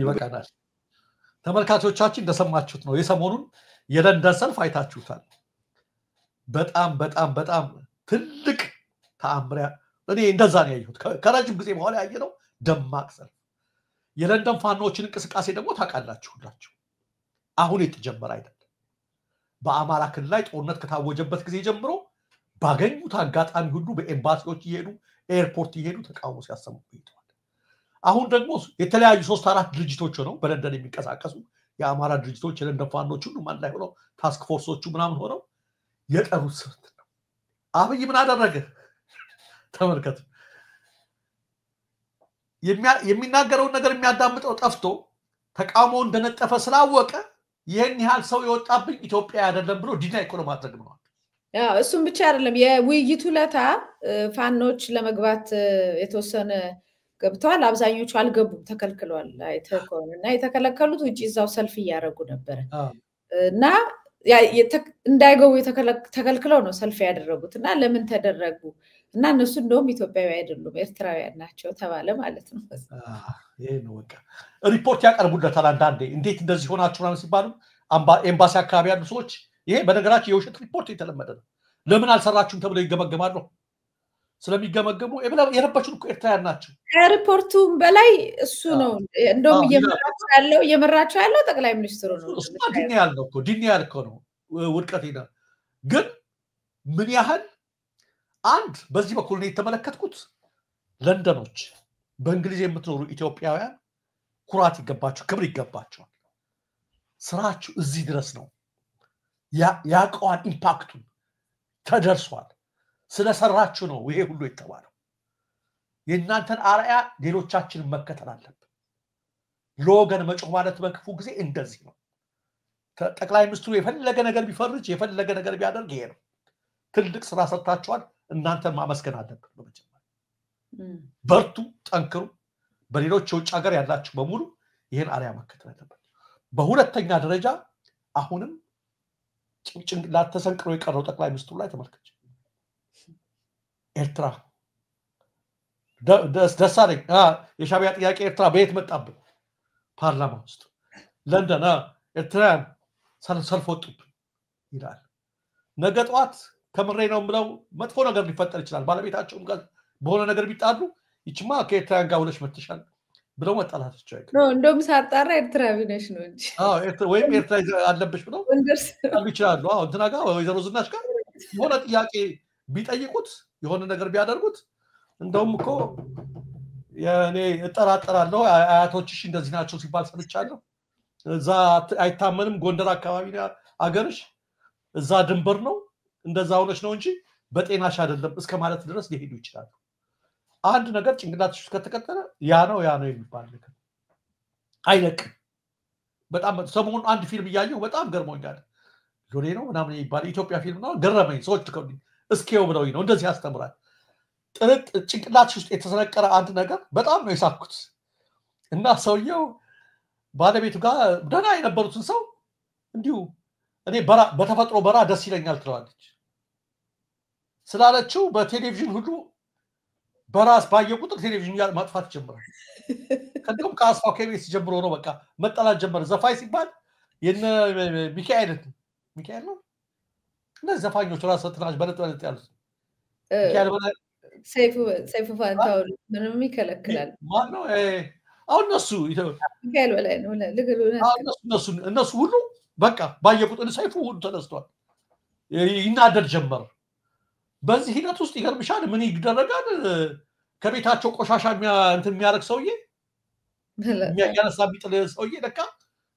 ይበቃናል ተመልካቾቻችን እንደሰማችሁት ነው የሰሞኑን የለንደን ሰልፍ አይታችሁታል በጣም ትልቅ ተአምሪያ እኔ እንደዛ ነው ያየሁት ከረጅም ጊዜ በኋላ ያየነው ደማቅ ሰልፍ የለንደን ፋኖችን እንቅስቃሴ ደግሞ ታቃላችሁላችሁ አሁን የተጀመረ አይደለም በአማራ ክልል ላይ ጦርነት ከታወጀበት ጊዜ ጀምሮ ባገኙት አጋጣሚ ሁሉ በኤምባሲዎች ይሄዱ ኤርፖርት ይሄዱ ተቃውሞ ሲያሰሙ ቆይተዋል አሁን ደግሞ የተለያዩ 3-4 ድርጅቶች ሆነው በለንደን የሚንቀሳቀሱ የአማራ ድርጅቶች የለንደን ፋኖች ሁሉ ማን ላይ ሆነው ታስክ ፎርሶቹ ምናምን ሆነው የጠሩት ስርት ነው አብይ ምን አደረገ ተመልከቱ የሚናገረው ነገር የሚያዳምጠው ጠፍቶ ተቃውሞ እንደነጠፈ ስላወቀ ይሄን ያህል ሰው የወጣብኝ ኢትዮጵያ አይደለም ብሎ ዲናይ ኢኮኖሚ ማድረግ ነው እሱም ብቻ አይደለም የውይይቱ ለታ ፋኖች ለመግባት የተወሰነ ገብተዋል አብዛኞቹ አልገቡም ተከልክለዋል አይተኮንና የተከለከሉት ውጪ እዛው ሰልፍ ያረጉ ነበር እና እንዳይገቡ ተከልክለው ነው ሰልፍ ያደረጉት እና ለምን ተደረጉ እና እነሱ እንደውም ኢትዮጵያዊ አይደሉም ኤርትራውያን ናቸው ተባለ ማለት ነው። ይሄ ነው በቃ ሪፖርት ያቀርቡለታል አንዳንዴ እንዴት እንደዚህ ሆናችሁ ምናምን ሲባሉ ኤምባሲ አካባቢ ያሉ ሰዎች ይሄ በነገራችን የውሸት ሪፖርት የተለመደ ነው። ለምን አልሰራችሁም ተብለው ይገመገማሉ። ስለሚገመገሙ የረበሹን እኮ ኤርትራውያን ናቸው። ከሪፖርቱም በላይ እሱ ነው እንደውም እየመራቸው ያለው ጠቅላይ ሚኒስትሩ ነው። እሱ ዲኒያል ነው እኮ ዲኒያል እኮ ነው ውድቀት ይላል። ግን ምን ያህል አንድ በዚህ በኩል ነው የተመለከትኩት ለንደኖች በእንግሊዝ የምትኖሩ ኢትዮጵያውያን ኩራት ይገባቸው ክብር ይገባቸዋል። ስራችሁ እዚህ ድረስ ነው ያቀዋን ኢምፓክቱን ተደርሷል ስለሰራችሁ ነው ይሄ ሁሉ የተባለው። የእናንተን አርአያ ሌሎቻችንን መከተል አለብን። ለወገን መጮህ ማለት በክፉ ጊዜ እንደዚህ ነው። ጠቅላይ ሚኒስትሩ የፈለገ ነገር ቢፈርጅ የፈለገ ነገር ቢያደርግ ይሄ ነው። ትልቅ ስራ ሰርታችኋል። እናንተን ማመስገን አለብን። በመጀመሪያ በርቱ፣ ጠንክሩ። በሌሎች የውጭ ሀገር ያላችሁ በሙሉ ይሄን አርአያ መከተል አለበት። በሁለተኛ ደረጃ አሁንም ጭንቅላት ተሰንቅሮ የቀረው ጠቅላይ ሚኒስትሩ ላይ ተመልከች። ኤርትራ ደሳለኝ የሻዕቢያ ጥያቄ ኤርትራ በየት መጣብን? ፓርላማ ውስጥ ለንደን ኤርትራውያን ሰልፍ ወጡብን ይላል። ነገ ጠዋት ከምሬ ነው ብለው መጥፎ ነገር ሊፈጠር ይችላል። ባለቤታቸውም ጋር በሆነ ነገር ቢጣሉ ይችማ ከኤርትራውያን ጋር ውለሽ መጥተሻል ብለው መጣላታቸው አይቀርም። እንደውም ሳጣራ ኤርትራዊ ነሽ ነው እንጂ ወይም ኤርትራ አለብሽ ብለው ይችላሉ። እንትና ጋር ወይዘሮ ዝናሽ ጋር የሆነ ጥያቄ ቢጠይቁት የሆነ ነገር ቢያደርጉት እንደውም እኮ እኔ እጠራጠራለሁ አያቶችሽ እንደዚህ ናቸው ሲባል ሰምቻለሁ። እዛ አይታመንም ጎንደር አካባቢ አገርሽ እዛ ድንበር ነው እንደዛ ሆነሽ ነው እንጂ በጤናሽ አይደለም እስከ ማለት ድረስ ሊሄዱ ይችላሉ። አንድ ነገር ጭንቅላትሽ ውስጥ ከተቀጠለ ያ ነው የሚባል ነገር አይለቅም። በጣም ሰሞኑን አንድ ፊልም እያየሁ በጣም ገርሞኛል። ጆሌ ነው ምናምን የሚባል ኢትዮጵያ ፊልም ነው ገረመኝ። ሰዎች ልከውልኝ እስኪው ብለውኝ ነው እንደዚህ ያስተምራል። ጭንቅላትሽ ውስጥ የተሰነቀረ አንድ ነገር በጣም ነው የሳኩት እና ሰውየው ባለቤቱ ጋር ደህና የነበሩትን ሰው እንዲሁ እኔ በተፈጥሮ በራ ደስ ይለኛል ትለዋለች ስላለችው በቴሌቪዥን ሁሉ በራስ ባየ ቁጥር ቴሌቪዥን ማጥፋት ጀምሯል። ከዚያም ከአስፋው ከቤት ጀምሮ ነው በቃ መጠላት ጀመረ። ዘፋኝ ሲባል የነ ሚካኤል ነው እነዚህ ዘፋኞች ራስ ትናሽ በለጥ ያሉት ሚካኤል በላይ ሰይፉ ፋንታው ምንም ይከለክላል። ማነው አሁን እነሱ ሚካኤል በላይ ነው እነሱ ሁሉ በቃ ባየ ቁጥር ሰይፉ ሁሉ ተነስቷል ይናደድ ጀመረ። በዚህ ሂደት ውስጥ ይገርምሻል ምን ይደረጋል? ከቤታቸው ቆሻሻ እንትን የሚያደርግ ሰውዬ የሚያነሳ ቢጥል ሰውዬ ለካ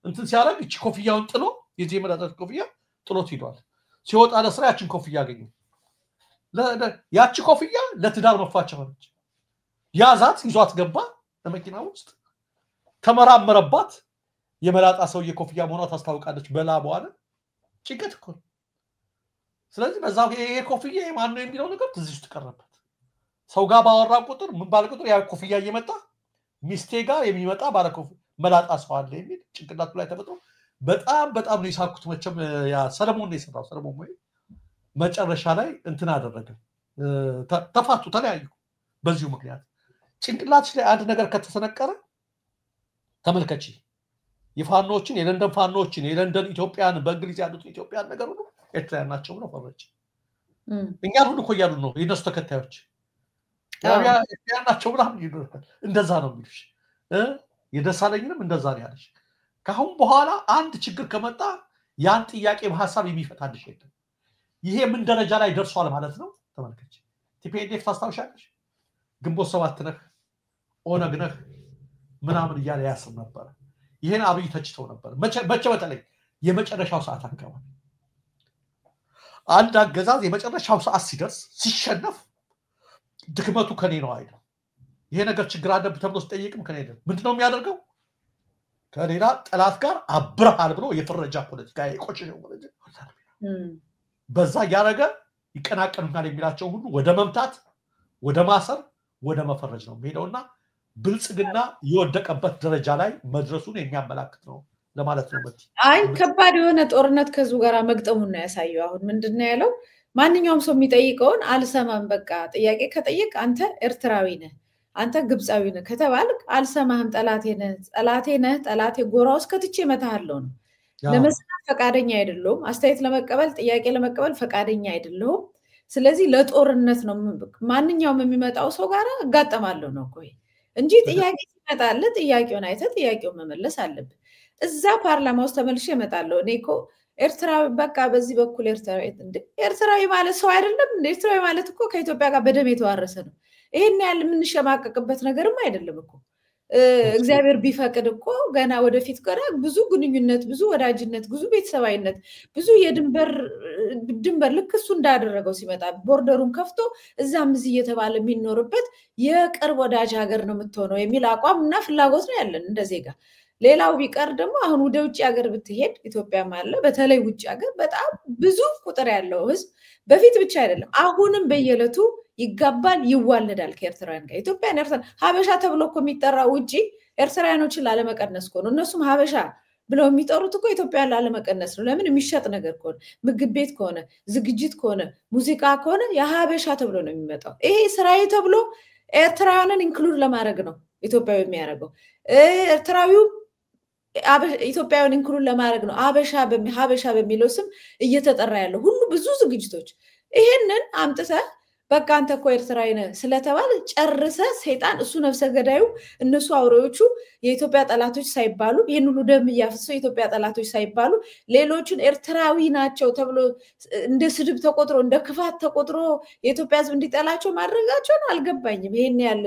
እንትን ሲያደርግ እቺ ኮፍያውን ጥሎ የዚህ መዳጣት ኮፍያ ጥሎት ሄዷል። ሲወጣ ለስራ ያችን ኮፍያ አገኘ። ያቺ ኮፍያ ለትዳር መፋቻ ሆነች። ያዛት ይዟት ገባ ለመኪና ውስጥ ተመራመረባት። የመላጣ ሰውዬ ኮፍያ መሆኗ ታስታውቃለች። በላቧ አለ ጭንቀት እኮ። ስለዚህ በዛ ይሄ ኮፍያ ማን ነው የሚለው ነገር ትዝ ውስጥ ቀረበት። ሰው ጋር ባወራ ቁጥር ምን ባለ ቁጥር ያ ኮፍያ እየመጣ ሚስቴ ጋር የሚመጣ ባለ ኮፍያ መላጣ ሰው አለ የሚል ጭንቅላቱ ላይ ተፈጥሮ በጣም ነው የሳኩት። መቼም ያ ሰለሞን ነው የሰራው። ሰለሞን ወይ መጨረሻ ላይ እንትን አደረገ። ተፋቱ፣ ተለያዩ። በዚሁ ምክንያት ጭንቅላትሽ ላይ አንድ ነገር ከተሰነቀረ ተመልከቺ። የፋኖችን የለንደን ፋኖችን የለንደን ኢትዮጵያን በእንግሊዝ ያሉት ኢትዮጵያን ነገር ሁሉ ኤርትራውያን ናቸው ብለው ፈረጅ። እኛን ሁሉ እኮ እያሉ ነው የነሱ ተከታዮች ኤርትራውያን ናቸው ብለው ይሉታል። እንደዛ ነው የሚሉሽ። የደሳለኝንም እንደዛ ነው ያለሽ። ከአሁን በኋላ አንድ ችግር ከመጣ ያን ጥያቄ በሐሳብ የሚፈታልሽ የለም። ይሄ ምን ደረጃ ላይ ደርሷል ማለት ነው? ተመልከች። ቲፒኤልኤፍ ታስታውሻለሽ? ግንቦት ሰባት ነህ ኦነግ ነህ ምናምን እያለ ያስብ ነበር። ይሄን አብይ ተችተው ነበር። በተለይ የመጨረሻው ሰዓት አካባቢ አንድ አገዛዝ የመጨረሻው ሰዓት ሲደርስ ሲሸነፍ ድክመቱ ከኔ ነው አይደል? ይሄ ነገር ችግር አለብህ ተብሎ ሲጠይቅም ከኔ አይደል? ምንድነው የሚያደርገው? ከሌላ ጠላት ጋር አብረሃል ብሎ የፍረጃ ፖለቲካ የቆጨው ማለት በዛ ያረገ ይቀናቀኑናል የሚላቸው ሁሉ ወደ መምታት፣ ወደ ማሰር፣ ወደ መፈረጅ ነው የሚሄደውና ብልጽግና የወደቀበት ደረጃ ላይ መድረሱን የሚያመላክት ነው ለማለት ነው። አይ ከባድ የሆነ ጦርነት ከዙ ጋር መግጠሙን ነው ያሳየው። አሁን ምንድነው ያለው? ማንኛውም ሰው የሚጠይቀውን አልሰማም፣ በቃ ጥያቄ ከጠየቅ አንተ ኤርትራዊ ነህ፣ አንተ ግብፃዊ ነህ ከተባልክ አልሰማህም፣ ጠላቴ ነህ፣ ጠላቴ ጎራ ውስጥ ከትቼ እመታሃለሁ ነው። ለመስማት ፈቃደኛ አይደለሁም፣ አስተያየት ለመቀበል ጥያቄ ለመቀበል ፈቃደኛ አይደለሁም። ስለዚህ ለጦርነት ነው ማንኛውም የሚመጣው ሰው ጋር እጋጠማለሁ ነው እኮ እንጂ ጥያቄ ሲመጣልህ ጥያቄውን አይተህ ጥያቄውን መመለስ አለብህ። እዛ ፓርላማ ውስጥ ተመልሼ እመጣለሁ። እኔ እኮ ኤርትራዊ በቃ በዚህ በኩል ኤርትራዊ ማለት ሰው አይደለም እንደ ኤርትራዊ ማለት እኮ ከኢትዮጵያ ጋር በደም የተዋረሰ ነው። ይሄን ያህል የምንሸማቀቅበት ነገርም አይደለም እኮ። እግዚአብሔር ቢፈቅድ እኮ ገና ወደፊት ገና ብዙ ግንኙነት፣ ብዙ ወዳጅነት፣ ብዙ ቤተሰባዊነት፣ ብዙ ድንበር ልክ እሱ እንዳደረገው ሲመጣ ቦርደሩን ከፍቶ እዛም እዚህ እየተባለ የሚኖርበት የቅርብ ወዳጅ ሀገር ነው የምትሆነው የሚል አቋም እና ፍላጎት ነው ያለን እንደ ዜጋ። ሌላው ቢቀር ደግሞ አሁን ወደ ውጭ ሀገር ብትሄድ ኢትዮጵያም አለ፣ በተለይ ውጭ ሀገር በጣም ብዙ ቁጥር ያለው ህዝብ በፊት ብቻ አይደለም አሁንም በየዕለቱ ይጋባል፣ ይዋለዳል ከኤርትራውያን ጋር። ኢትዮጵያን ኤርትራ ሀበሻ ተብሎ እኮ የሚጠራው ውጪ ኤርትራውያኖችን ላለመቀነስ እኮ ነው። እነሱም ሀበሻ ብለው የሚጠሩት እኮ ኢትዮጵያን ላለመቀነስ ነው። ለምን? የሚሸጥ ነገር ከሆነ፣ ምግብ ቤት ከሆነ፣ ዝግጅት ከሆነ፣ ሙዚቃ ከሆነ የሀበሻ ተብሎ ነው የሚመጣው። ይሄ ስራዬ ተብሎ ኤርትራውያንን ኢንክሉድ ለማድረግ ነው ኢትዮጵያዊ የሚያደርገው። ኤርትራዊው ኢትዮጵያውያን ኢንክሉድ ለማድረግ ነው ሀበሻ በሚለው ስም እየተጠራ ያለው ሁሉ ብዙ ዝግጅቶች። ይሄንን አምጥተህ በቃ አንተ እኮ ኤርትራዊ ነህ ስለተባለ ጨርሰ ሰይጣን እሱ ነፍሰ ገዳዩ እነሱ አውሬዎቹ የኢትዮጵያ ጠላቶች ሳይባሉ ይህን ሁሉ ደም እያፈሰሱ የኢትዮጵያ ጠላቶች ሳይባሉ ሌሎችን ኤርትራዊ ናቸው ተብሎ እንደ ስድብ ተቆጥሮ እንደ ክፋት ተቆጥሮ የኢትዮጵያ ሕዝብ እንዲጠላቸው ማድረጋቸውን አልገባኝም። ይሄን ያለ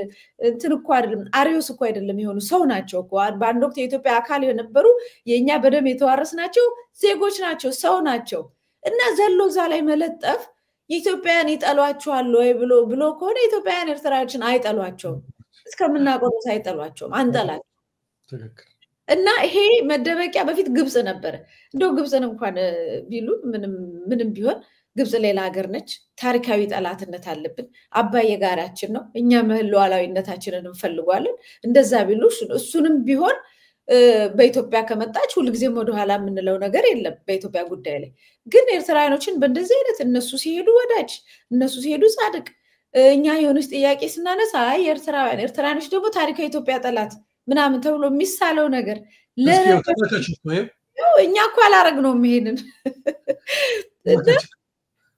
እንትን እኮ አይደለም፣ አሪዮስ እኮ አይደለም፣ የሆኑ ሰው ናቸው እኮ በአንድ ወቅት የኢትዮጵያ አካል የነበሩ የእኛ በደም የተዋረስ ናቸው፣ ዜጎች ናቸው፣ ሰው ናቸው። እና ዘሎ እዛ ላይ መለጠፍ ኢትዮጵያን ይጠሏቸዋል ወይ ብሎ ከሆነ ኢትዮጵያን ኤርትራዎችን አይጠሏቸውም፣ እስከምናቆም አይጠሏቸውም፣ አንጠላቸው። እና ይሄ መደበቂያ በፊት ግብጽ ነበረ። እንደው ግብጽን እንኳን ቢሉ ምንም ቢሆን ግብጽ ሌላ ሀገር ነች። ታሪካዊ ጠላትነት አለብን። አባይ የጋራችን ነው። እኛ ሉዓላዊነታችንን እንፈልጓለን። እንደዛ ቢሉ እሱንም ቢሆን በኢትዮጵያ ከመጣች ሁልጊዜም ወደኋላ የምንለው ነገር የለም በኢትዮጵያ ጉዳይ ላይ። ግን ኤርትራውያኖችን በእንደዚህ አይነት እነሱ ሲሄዱ ወዳጅ፣ እነሱ ሲሄዱ ጻድቅ፣ እኛ የሆነች ጥያቄ ስናነሳ ኤርትራውያኖች ደግሞ ታሪካዊ ኢትዮጵያ ጠላት ምናምን ተብሎ የሚሳለው ነገር እኛ እኮ አላረግነውም። ይሄንን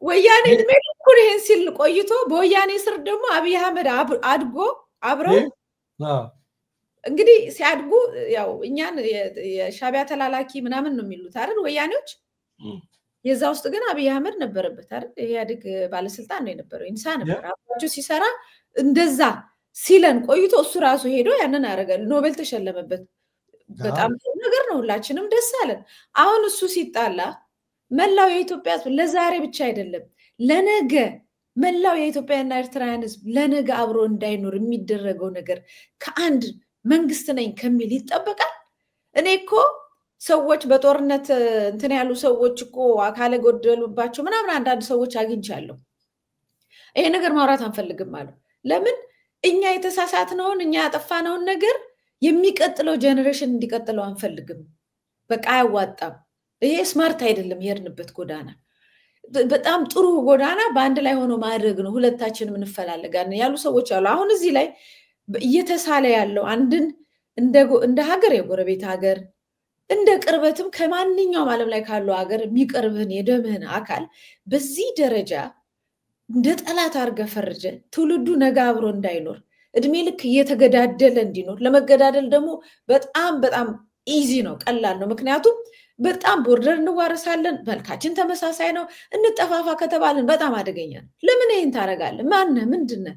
ወያኔ እድሜ ልኩን ይሄን ሲል ቆይቶ በወያኔ ስር ደግሞ አብይ አህመድ አድጎ አብረው እንግዲህ ሲያድጉ ያው እኛን የሻቢያ ተላላኪ ምናምን ነው የሚሉት አይደል ወያኔዎች። የዛ ውስጥ ግን አብይ አህመድ ነበረበት አይደል? ኢህአዴግ ባለስልጣን ነው የነበረው፣ ኢንሳ ነበር አባጆ ሲሰራ እንደዛ ሲለን ቆይቶ እሱ ራሱ ሄዶ ያንን አረጋል፣ ኖቤል ተሸለመበት። በጣም ነገር ነው፣ ሁላችንም ደስ አለን። አሁን እሱ ሲጣላ መላው የኢትዮጵያ ሕዝብ ለዛሬ ብቻ አይደለም ለነገ መላው የኢትዮጵያና ኤርትራውያን ሕዝብ ለነገ አብሮ እንዳይኖር የሚደረገው ነገር ከአንድ መንግስት ነኝ ከሚል ይጠበቃል። እኔ እኮ ሰዎች በጦርነት እንትን ያሉ ሰዎች እኮ አካለ ጎደሉባቸው ምናምን አንዳንድ ሰዎች አግኝቻለሁ። ይሄ ነገር ማውራት አንፈልግም አሉ። ለምን? እኛ የተሳሳትነውን እኛ ያጠፋነውን ነገር የሚቀጥለው ጀነሬሽን እንዲቀጥለው አንፈልግም። በቃ አያዋጣም። ይሄ ስማርት አይደለም የሄድንበት ጎዳና። በጣም ጥሩ ጎዳና በአንድ ላይ ሆኖ ማድረግ ነው። ሁለታችንም እንፈላለጋለን ያሉ ሰዎች አሉ። አሁን እዚህ ላይ እየተሳለ ያለው አንድን እንደ ሀገር የጎረቤት ሀገር እንደ ቅርበትም ከማንኛውም ዓለም ላይ ካለው ሀገር የሚቀርብህን የደምህን አካል በዚህ ደረጃ እንደ ጠላት አድርገህ ፈርጀህ ትውልዱ ነገ አብሮ እንዳይኖር እድሜ ልክ እየተገዳደለ እንዲኖር። ለመገዳደል ደግሞ በጣም ኢዚ ነው፣ ቀላል ነው። ምክንያቱም በጣም ቦርደር እንዋረሳለን፣ መልካችን ተመሳሳይ ነው። እንጠፋፋ ከተባልን በጣም አደገኛ ነው። ለምን ይሄን ታደርጋለህ? ማነህ? ምንድነህ?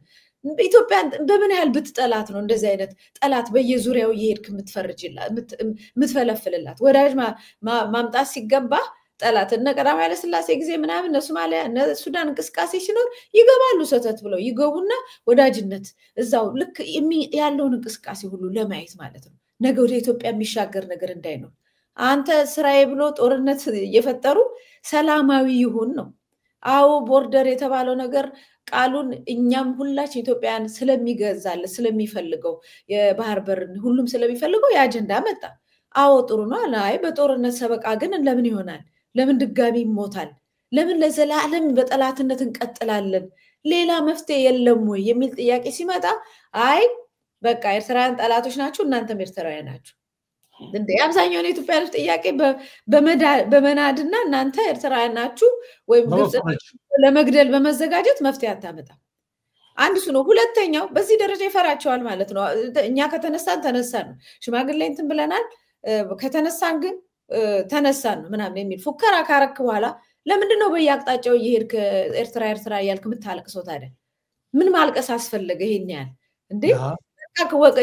ኢትዮጵያን በምን ያህል ብትጠላት ነው እንደዚህ አይነት ጠላት በየዙሪያው እየሄድክ የምትፈለፍልላት? ወዳጅ ማምጣት ሲገባ ጠላት እነ ቀዳማዊ ኃይለ ሥላሴ ጊዜ ምናምን እነ ሶማሊያ እነ ሱዳን እንቅስቃሴ ሲኖር ይገባሉ፣ ሰተት ብለው ይገቡና ወዳጅነት እዛው ልክ ያለውን እንቅስቃሴ ሁሉ ለማየት ማለት ነው። ነገ ወደ ኢትዮጵያ የሚሻገር ነገር እንዳይኖር አንተ ስራዬ ብሎ ጦርነት እየፈጠሩ ሰላማዊ ይሁን ነው። አዎ ቦርደር የተባለው ነገር ቃሉን እኛም ሁላችን ኢትዮጵያን ስለሚገዛለ ስለሚፈልገው የባህር በር ሁሉም ስለሚፈልገው የአጀንዳ መጣ። አዎ ጥሩ ነው አለ። አይ በጦርነት ሰበቃ ግን ለምን ይሆናል? ለምን ድጋሚ ይሞታል? ለምን ለዘላለም በጠላትነት እንቀጥላለን? ሌላ መፍትሄ የለም ወይ የሚል ጥያቄ ሲመጣ አይ በቃ ኤርትራውያን ጠላቶች ናችሁ፣ እናንተም ኤርትራውያን ናችሁ። እንደ አብዛኛው የኢትዮጵያ ሕዝብ ጥያቄ በመናድና እናንተ ኤርትራውያን ናችሁ ወይም ግብጽ ለመግደል በመዘጋጀት መፍትሄ አታመጣም። አንድ እሱ ነው። ሁለተኛው በዚህ ደረጃ ይፈራቸዋል ማለት ነው። እኛ ከተነሳን ተነሳን ነው፣ ሽማግሌ እንትን ብለናል፣ ከተነሳን ግን ተነሳን ነው ምናምን የሚል ፉከራ ካረክ በኋላ ለምንድን ነው በየአቅጣጫው እየሄድክ ኤርትራ ኤርትራ እያልክ የምታለቅሰው ታዲያ? ምን ማልቀስ አስፈለገ? ይሄን ያህል እንዴ?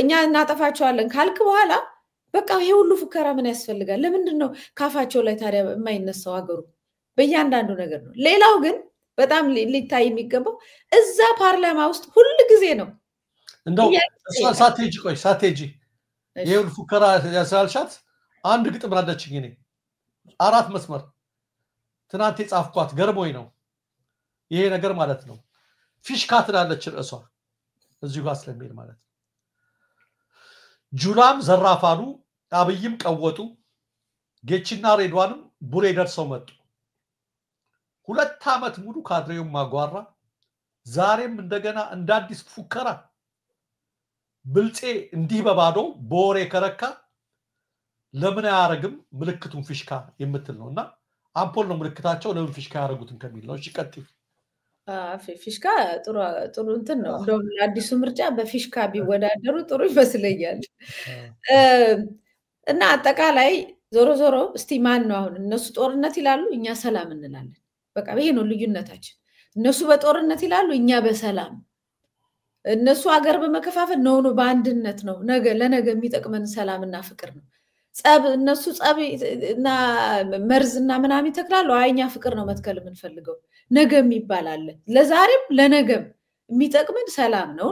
እኛ እናጠፋቸዋለን ካልክ በኋላ በቃ ይሄ ሁሉ ፉከራ ምን ያስፈልጋል? ለምንድን ነው ካፋቸው ላይ ታዲያ የማይነሳው? ሀገሩ በእያንዳንዱ ነገር ነው። ሌላው ግን በጣም ሊታይ የሚገባው እዛ ፓርላማ ውስጥ ሁሉ ጊዜ ነው እንደው ሳቴጂ ይሄ ሁሉ ፉከራ ያስላልሻት አንድ ግጥም አለችኝ እኔ 4 መስመር ትናንት የጻፍኳት ገርሞኝ ነው ይሄ ነገር ማለት ነው። ፊሽካ ትላለች ርዕሷ እዚሁ ጋር ስለሚል ማለት ነው። ጁላም ዘራፋሉ አብይም ቀወጡ ጌችና ሬድዋንም ቡሬ ደርሰው መጡ። 2 ዓመት ሙሉ ካድሬው ማጓራ ዛሬም እንደገና እንደ አዲስ ፉከራ ብልጼ እንዲህ በባዶ ቦሬ ከረካ ለምን ያረግም ምልክቱን ፊሽካ የምትል ነውና አምፖል ነው ምልክታቸው ለምን ፊሽካ ያረጉትን ከሚል ነው። እሺ ቀጥይ። ፊሽካ ጥሩ እንትን ነው። እንደው አዲሱ ምርጫ በፊሽካ ቢወዳደሩ ጥሩ ይመስለኛል። እና አጠቃላይ ዞሮ ዞሮ እስቲ ማን ነው አሁን እነሱ ጦርነት ይላሉ፣ እኛ ሰላም እንላለን። በቃ ይሄ ነው ልዩነታችን። እነሱ በጦርነት ይላሉ፣ እኛ በሰላም። እነሱ ሀገር በመከፋፈል ነው በአንድነት ነው። ነገ ለነገ የሚጠቅመን ሰላምና ፍቅር ነው። ጸብ እነሱ ጸብ እና መርዝና ምናምን ይተክላሉ። አይኛ ፍቅር ነው መትከል የምንፈልገው። ነገም ይባላል ለዛሬም ለነገም የሚጠቅመን ሰላም ነው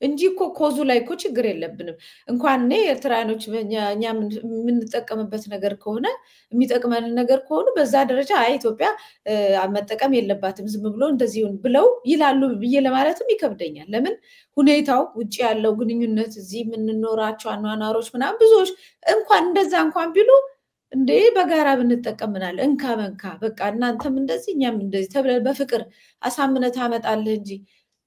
እንጂ እኮ ኮዙ ላይ እኮ ችግር የለብንም። እንኳን እኔ ኤርትራኖች እኛ የምንጠቀምበት ነገር ከሆነ የሚጠቅመን ነገር ከሆነ በዛ ደረጃ አይ ኢትዮጵያ መጠቀም የለባትም ዝም ብሎ እንደዚህ ብለው ይላሉ ብዬ ለማለትም ይከብደኛል። ለምን ሁኔታው ውጪ ያለው ግንኙነት እዚህ የምንኖራቸው አኗኗሮች ምናምን ብዙዎች እንኳን እንደዛ እንኳን ቢሉ እንዴ በጋራ ብንጠቀምናል እንካ መንካ በቃ እናንተም እንደዚህ እኛም እንደዚህ ተብለን በፍቅር አሳምነት አመጣለህ እንጂ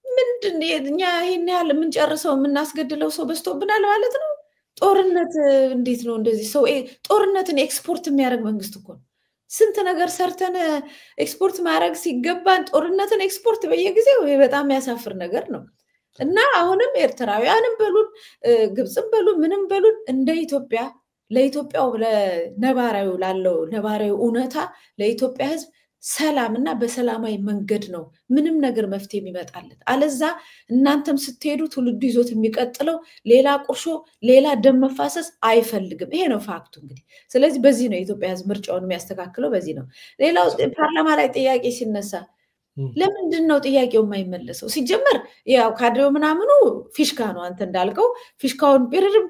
ምንድን እኛ ይሄን ያህል የምንጨርሰው የምናስገድለው ሰው በዝቶብናል ማለት ነው። ጦርነት እንዴት ነው እንደዚህ ሰው ጦርነትን ኤክስፖርት የሚያደርግ መንግስት እኮ ነው። ስንት ነገር ሰርተን ኤክስፖርት ማድረግ ሲገባን ጦርነትን ኤክስፖርት በየጊዜው ይሄ በጣም የሚያሳፍር ነገር ነው። እና አሁንም ኤርትራውያንም በሉን ግብጽም በሉን ምንም በሉን እንደ ኢትዮጵያ ለኢትዮጵያው ለነባራዩ ላለው ነባራዩ እውነታ ለኢትዮጵያ ህዝብ ሰላምና በሰላማዊ መንገድ ነው ምንም ነገር መፍትሄ የሚመጣለት። አለዛ እናንተም ስትሄዱ ትውልዱ ይዞት የሚቀጥለው ሌላ ቁርሾ ሌላ ደም መፋሰስ አይፈልግም። ይሄ ነው ፋክቱ እንግዲህ። ስለዚህ በዚህ ነው የኢትዮጵያ ህዝብ ምርጫውን የሚያስተካክለው በዚህ ነው። ሌላው ፓርላማ ላይ ጥያቄ ሲነሳ ለምንድን ነው ጥያቄው የማይመለሰው? ሲጀመር ያው ካድሬው ምናምኑ ፊሽካ ነው። አንተ እንዳልከው ፊሽካውን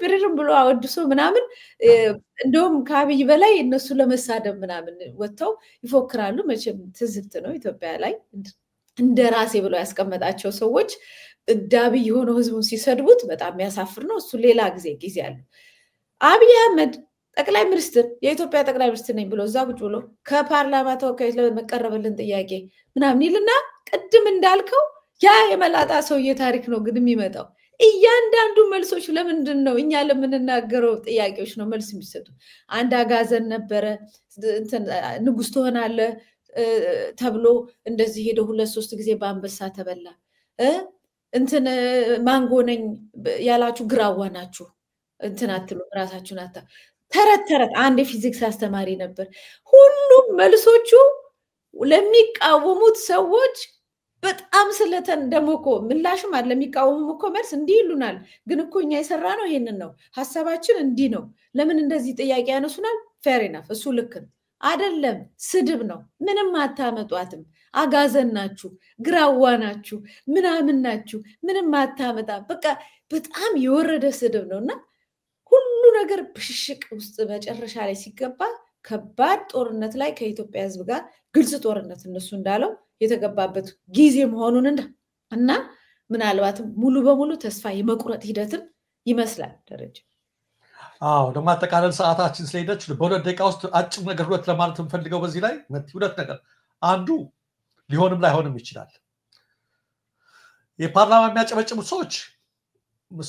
ቢርርም ብሎ አወድሶ ምናምን እንደውም ከአብይ በላይ እነሱ ለመሳደብ ምናምን ወጥተው ይፎክራሉ። መቼም ትዝብት ነው ኢትዮጵያ ላይ እንደ ራሴ ብሎ ያስቀመጣቸው ሰዎች ዳብይ ሆነው ህዝቡን ሲሰድቡት በጣም የሚያሳፍር ነው። እሱ ሌላ ጊዜ አለ። አብይ አህመድ ጠቅላይ ሚኒስትር የኢትዮጵያ ጠቅላይ ሚኒስትር ነኝ ብሎ እዛ ቁጭ ብሎ ከፓርላማ ተወካዮች ለመቀረበልን ጥያቄ ምናምን ይልና ቅድም እንዳልከው ያ የመላጣ ሰውዬ ታሪክ ነው ግን የሚመጣው። እያንዳንዱ መልሶች ለምንድን ነው እኛ ለምንናገረው ጥያቄዎች ነው መልስ የሚሰጡ? አንድ አጋዘን ነበረ ንጉስ ትሆናለህ ተብሎ እንደዚህ ሄደ 2-3 ጊዜ በአንበሳ ተበላ። ማንጎ ነኝ ያላችሁ ግራዋ ናችሁ አትሉ ራሳችሁን አታ ተረት አንድ የፊዚክስ አስተማሪ ነበር። ሁሉም መልሶቹ ለሚቃወሙት ሰዎች በጣም ስለተን ደግሞ እኮ ምላሽም አለ። ለሚቃወሙም እኮ መልስ እንዲህ ይሉናል፣ ግን እኮ እኛ የሰራነው ይሄንን ነው፣ ሐሳባችን እንዲህ ነው፣ ለምን እንደዚህ ጥያቄ ያነሱናል? ፌር ኢናፍ እሱ ልክ ነው አይደለም። ስድብ ነው፣ ምንም አታመጧትም፣ አጋዘን ናችሁ፣ ግራዋ ናችሁ፣ ምናምን ናችሁ፣ ምንም አታመጣ። በቃ በጣም የወረደ ስድብ ነውና ሁሉ ነገር ብሽሽቅ ውስጥ መጨረሻ ላይ ሲገባ ከባድ ጦርነት ላይ ከኢትዮጵያ ህዝብ ጋር ግልጽ ጦርነት እነሱ እንዳለው የተገባበት ጊዜ መሆኑን እና ምናልባትም ሙሉ በሙሉ ተስፋ የመቁረጥ ሂደትን ይመስላል። ደረጃ ለማጠቃለል ሰዓታችን ስለሄደች በሁለት ደቂቃ ውስጥ አጭር ነገር ሁለት ለማለት እንፈልገው በዚህ ላይ ሁለት ነገር አንዱ ሊሆንም ላይሆንም ይችላል የፓርላማ የሚያጨበጭቡ ሰዎች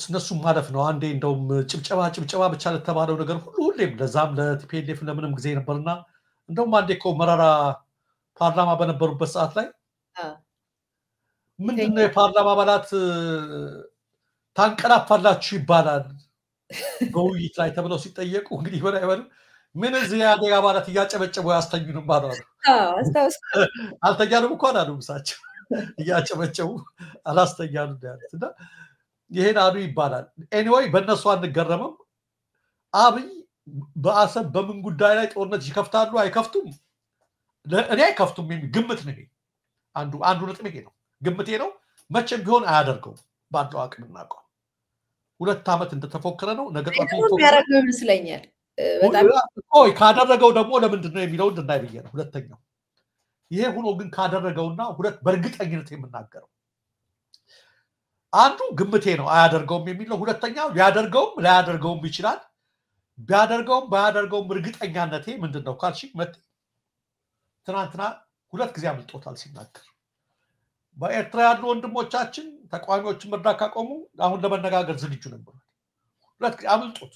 እነሱ ማለፍ ነው አንዴ እንደውም ጭብጨባ ብቻ ለተባለው ነገር ሁሌም ለዛም ለቲፒኤልኤፍ ለምንም ጊዜ ነበርና እንደውም አንዴ እኮ መራራ ፓርላማ በነበሩበት ሰዓት ላይ ምንድነው የፓርላማ አባላት ታንቀላፋላችሁ ይባላል በውይይት ላይ ተብለው ሲጠየቁ እንግዲህ በላይ ምን እዚህ ያደጋ አባላት እያጨበጨቡ ያስተኙንም ባላሉ አልተኛንም እንኳን አሉ ምሳቸው እያጨበጨቡ አላስተኛሉ ያሉትና ይሄን አሉ ይባላል ኤኒዌይ በእነሱ አንገረመም አብይ በአሰብ በምን ጉዳይ ላይ ጦርነት ይከፍታሉ አይከፍቱም እኔ አይከፍቱም ግምት ነው አንዱ ነጥብ ይሄ ነው ግምቴ ነው መቼም ቢሆን አያደርገው ባለው አቅምና አቋም 2 ዓመት እንደተፎከረ ነው ነገ ጧት ያደረገው ይመስለኛል በጣም ካደረገው ደግሞ ለምንድን ነው የሚለው እንድናይ ብዬ ነው ሁለተኛው ይሄ ሆኖ ግን ካደረገውና ሁለት በእርግጠኝነት የምናገረው አንዱ ግምቴ ነው አያደርገውም የሚለው ሁለተኛው ሊያደርገውም ላያደርገውም ይችላል ቢያደርገውም ባያደርገውም እርግጠኛነቴ ምንድነው ካልሽ ትናንትና ሁለት ጊዜ አምልጦታል ሲናገር በኤርትራ ያሉ ወንድሞቻችን ተቋሚዎችን መርዳት ካቆሙ አሁን ለመነጋገር ዝግጁ ነበር ሁለት ጊዜ አምልጦት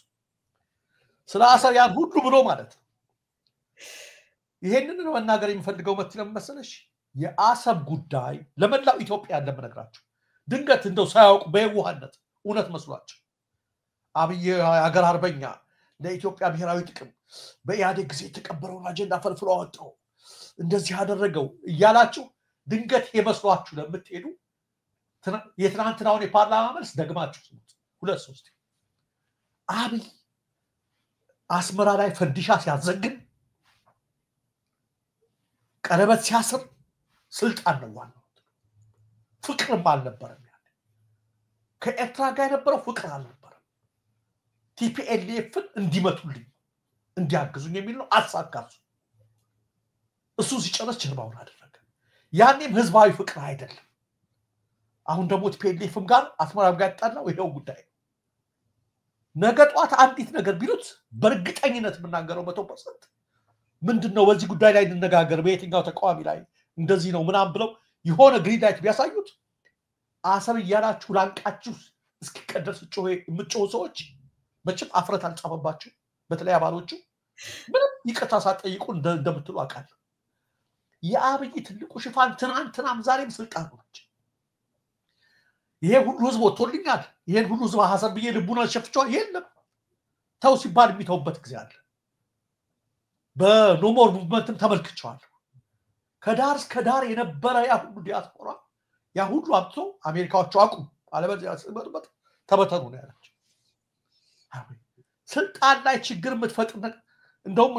ስለ አሰብ ያን ሁሉ ብሎ ማለት ነው ይሄንን ነው መናገር የሚፈልገው መሰለሽ የአሰብ ጉዳይ ለመላው ኢትዮጵያ ለምነግራችሁ ድንገት እንደው ሳያውቁ በየዋህነት እውነት መስሏቸው አብይ ሀገር አርበኛ ለኢትዮጵያ ብሔራዊ ጥቅም በኢህአዴግ ጊዜ የተቀበረውን አጀንዳ ፈልፍሎ አወጣው እንደዚህ ያደረገው እያላችሁ ድንገት የመስሏችሁ ለምትሄዱ የትናንትናውን የፓርላማ መልስ ደግማችሁ ስሙት 2-3 አብይ አስመራ ላይ ፈንዲሻ ሲያዘግን ቀለበት ሲያስር ስልጣን ነው ዋናው ፍቅርም አልነበረም ያለ ከኤርትራ ጋር የነበረው ፍቅር አልነበረም ቲፒኤልኤፍን እንዲመቱልኝ እንዲያግዙኝ የሚል ነው አሳካሱ እሱ ሲጨረስ ጀርባውን አደረገ ያኔም ህዝባዊ ፍቅር አይደለም አሁን ደግሞ ቲፒኤልኤፍም ጋር አስመራም ጋር ያጣላው ይሄው ጉዳይ ነገ ጧት አንዲት ነገር ቢሉት በእርግጠኝነት የምናገረው 100% ምንድነው በዚህ ጉዳይ ላይ እንነጋገር በየትኛው ተቋሚ ላይ እንደዚህ ነው ምናም ብለው የሆነ ግሪን ላይት ቢያሳዩት አሰብ ያላችሁ ላንቃችሁ እስኪቀደስ የምትጮሁ ሰዎች መቼም አፍረት አልጻፈባችሁ በተለይ አባሎቹ ምንም ይቅርታ ሳትጠይቁ እንደምትሉ አውቃለሁ የአብይ ትልቁ ሽፋን ትናንትናም ዛሬም ስልጣን ነው ይሄ ሁሉ ህዝብ ወጥቶልኛል ይሄን ሁሉ ህዝብ ሐሰብ ብዬ ልቡና ሸፍቷል የለም ተው ሲባል የሚተውበት ጊዜ አለ በኖሞር ሙቭመንትም ተመልክቻለሁ ከዳር እስከ ዳር የነበረ ያ ሁሉ ዲያስፖራ ያ ሁሉ አጥቶ አሜሪካዎቹ አቁም አለበዚያ ሲመጡበት ተበተኑ ነው ያላቸው ስልጣን ላይ ችግር የምትፈጥር እንደውም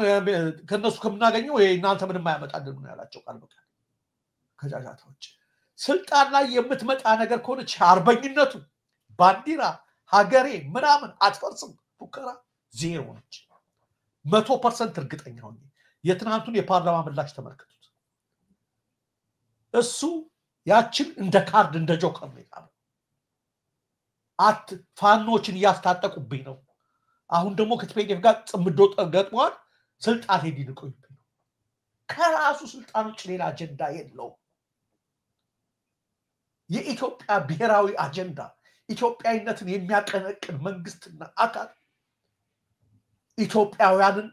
ከነሱ ከምናገኘው እናንተ ምንም አያመጣልን ነው ያላቸው ቃል በቃል ከጃጃታዎች ስልጣን ላይ የምትመጣ ነገር ከሆነች አርበኝነቱ ባንዲራ ሀገሬ ምናምን አትፈርስም ፉከራ ዜሮ ነች 100% እርግጠኛ ሆኜ የትናንቱን የፓርላማ ምላሽ ተመልከቱት እሱ ያችን እንደ ካርድ እንደ ጆከር ነው ፋኖችን ያስታጠቁብኝ ነው አሁን ደግሞ ከቲፒኤልኤፍ ጋር ጽምዶ ገጥሟል ስልጣን ሄዲ ልቆይብኝ ነው ከራሱ ስልጣኖች ሌላ አጀንዳ የለው የኢትዮጵያ ብሔራዊ አጀንዳ ኢትዮጵያዊነትን የሚያቀነቅን መንግስትና አካል ኢትዮጵያውያንን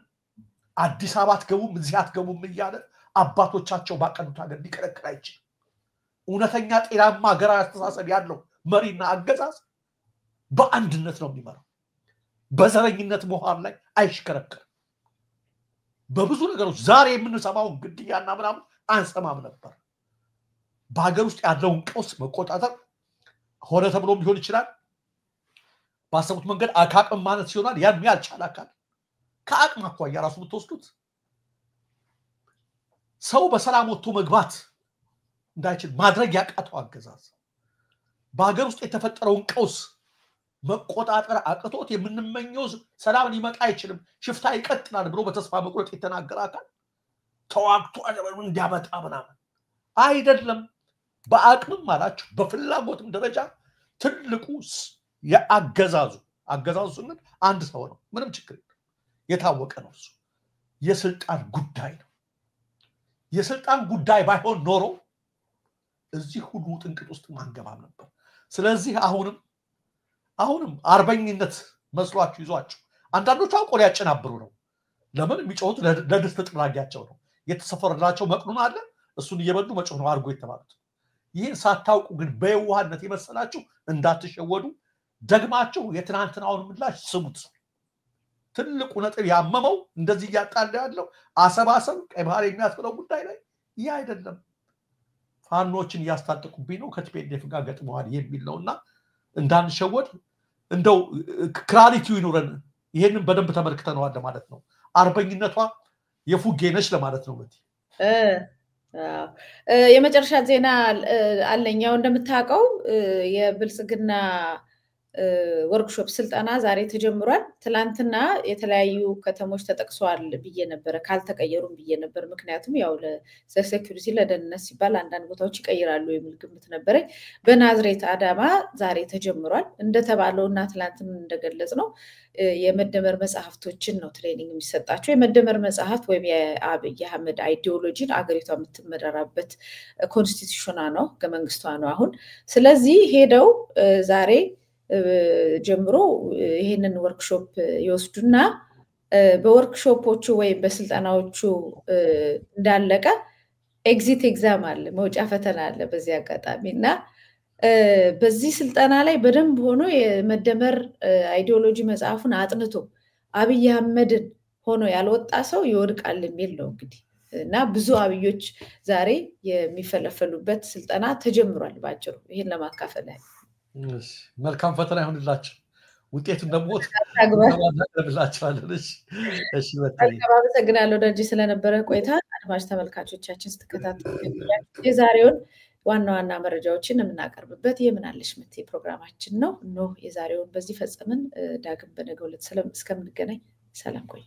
አዲስ አበባ አትገቡም እዚህ አትገቡም እያለ አባቶቻቸው ባቀኑት ሀገር ሊከለክል አይችልም እውነተኛ ጤናማ ሀገራዊ አስተሳሰብ ያለው መሪና አገዛዝ በአንድነት ነው የሚመራው በዘረኝነት መዋር ላይ አይሽከረከርም በብዙ ነገሮች ዛሬ የምንሰማው ግድያና ምናምን አንሰማም ነበር በሀገር ውስጥ ያለውን ቀውስ መቆጣጠር ሆነ ተብሎም ሊሆን ይችላል ባሰቡት መንገድ አካቅም ማለት ሲሆናል ያን ያልቻለ አካል ከአቅም አኳያ ራሱ ብትወስዱት ሰው በሰላም ወጥቶ መግባት እንዳይችል ማድረግ ያቃተው አገዛዝ በሀገር ውስጥ የተፈጠረውን ቀውስ መቆጣጠር አቅቶት የምንመኘው ሰላም ሊመጣ አይችልም ሽፍታ ይቀጥላል ብሎ በተስፋ መቁረጥ የተናገረ አካል ተዋግቶ አለበሉ እንዲያመጣ ምናምን አይደለም በአቅምም አላችሁ በፍላጎትም ደረጃ ትልቁ የአገዛዙ አገዛዙ ስንል አንድ ሰው ነው ምንም ችግር የለም የታወቀ ነው እሱ የስልጣን ጉዳይ ነው የስልጣን ጉዳይ ባይሆን ኖሮ እዚህ ሁሉ ጥንቅጥ ውስጥ ማንገባም ነበር ስለዚህ አሁንም አርበኝነት መስሏችሁ ይዟችሁ አንዳንዶቹ አውቆ ሊያጨናብሩ ነው ለምን የሚጮሁት ለድስት ጥራጊያቸው ነው የተሰፈረላቸው መቅኑን አለ እሱን እየበሉ መጮህ ነው አርጎ የተባሉት ይህን ሳታውቁ ግን በየዋህነት የመሰላችሁ እንዳትሸወዱ ደግማችሁ የትናንትናውን ምላሽ ስሙት ትልቁ ነጥብ ያመመው እንደዚህ ያጣለ ያለው አሰባሰብ ቀባሪ የሚያስፈለው ጉዳይ ላይ ይህ አይደለም ፋኖችን ያስታጠቁብኝ ነው ከቲፒኤልኤፍ ጋር ገጥመዋል የሚል ነውና እንዳንሸወድ እንደው ክላሪቲው ይኑረን ይሄንን በደንብ ተመልክተነዋል ማለት ነው አርበኝነቷ የፉጌነሽ ለማለት ነው ማለት የመጨረሻ ዜና አለኛው እንደምታውቀው የብልጽግና ወርክሾፕ ስልጠና ዛሬ ተጀምሯል ትላንትና የተለያዩ ከተሞች ተጠቅሷል ብዬ ነበር ካልተቀየሩም ብዬ ነበር ምክንያቱም ያው ለሴኩሪቲ ለደህንነት ሲባል አንዳንድ ቦታዎች ይቀይራሉ የሚል ግምት ነበር በናዝሬት አዳማ ዛሬ ተጀምሯል እንደተባለውና ትላንትም እንደገለጽ ነው የመደመር መጽሐፍቶችን ነው ትሬኒንግ የሚሰጣቸው የመደመር መጽሐፍት ወይም የአብይ አህመድ አይዲዮሎጂን አገሪቷ የምትመራበት ኮንስቲቱሽኗ ነው ከመንግስቷ ነው አሁን ስለዚህ ሄደው ዛሬ ጀምሮ ይሄንን ወርክሾፕ ይወስዱና በወርክሾፖቹ ወይ በስልጣናዎቹ እንዳለቀ ኤግዚት ኤግዛም አለ መውጫ ፈተና አለ በዚህ አጋጣሚና በዚህ ስልጣና ላይ በደንብ ሆኖ የመደመር አይዲዮሎጂ መጽሐፉን አጥንቶ አብይ አህመድን ሆኖ ያልወጣ ሰው ይወድቃል የሚል ነው እንግዲህ እና ብዙ አብዮች ዛሬ የሚፈለፈሉበት ስልጣና ተጀምሯል ባጭሩ ይሄን ለማካፈል መልካም ፈተና ይሁንላችሁ ውጤቱን ደግሞ ተግባራችኋለሁ እሺ አመሰግናለሁ ደረጀ ስለነበረ ቆይታ አድማጭ ተመልካቾቻችን ስትከታተሉ የዛሬውን ዋና መረጃዎችን የምናቀርብበት የምናለሽ ምት ፕሮግራማችን ነው የዛሬውን በዚህ ፈጸምን ዳግም በነገው ዕለት እስከምንገናኝ ሰላም ቆዩ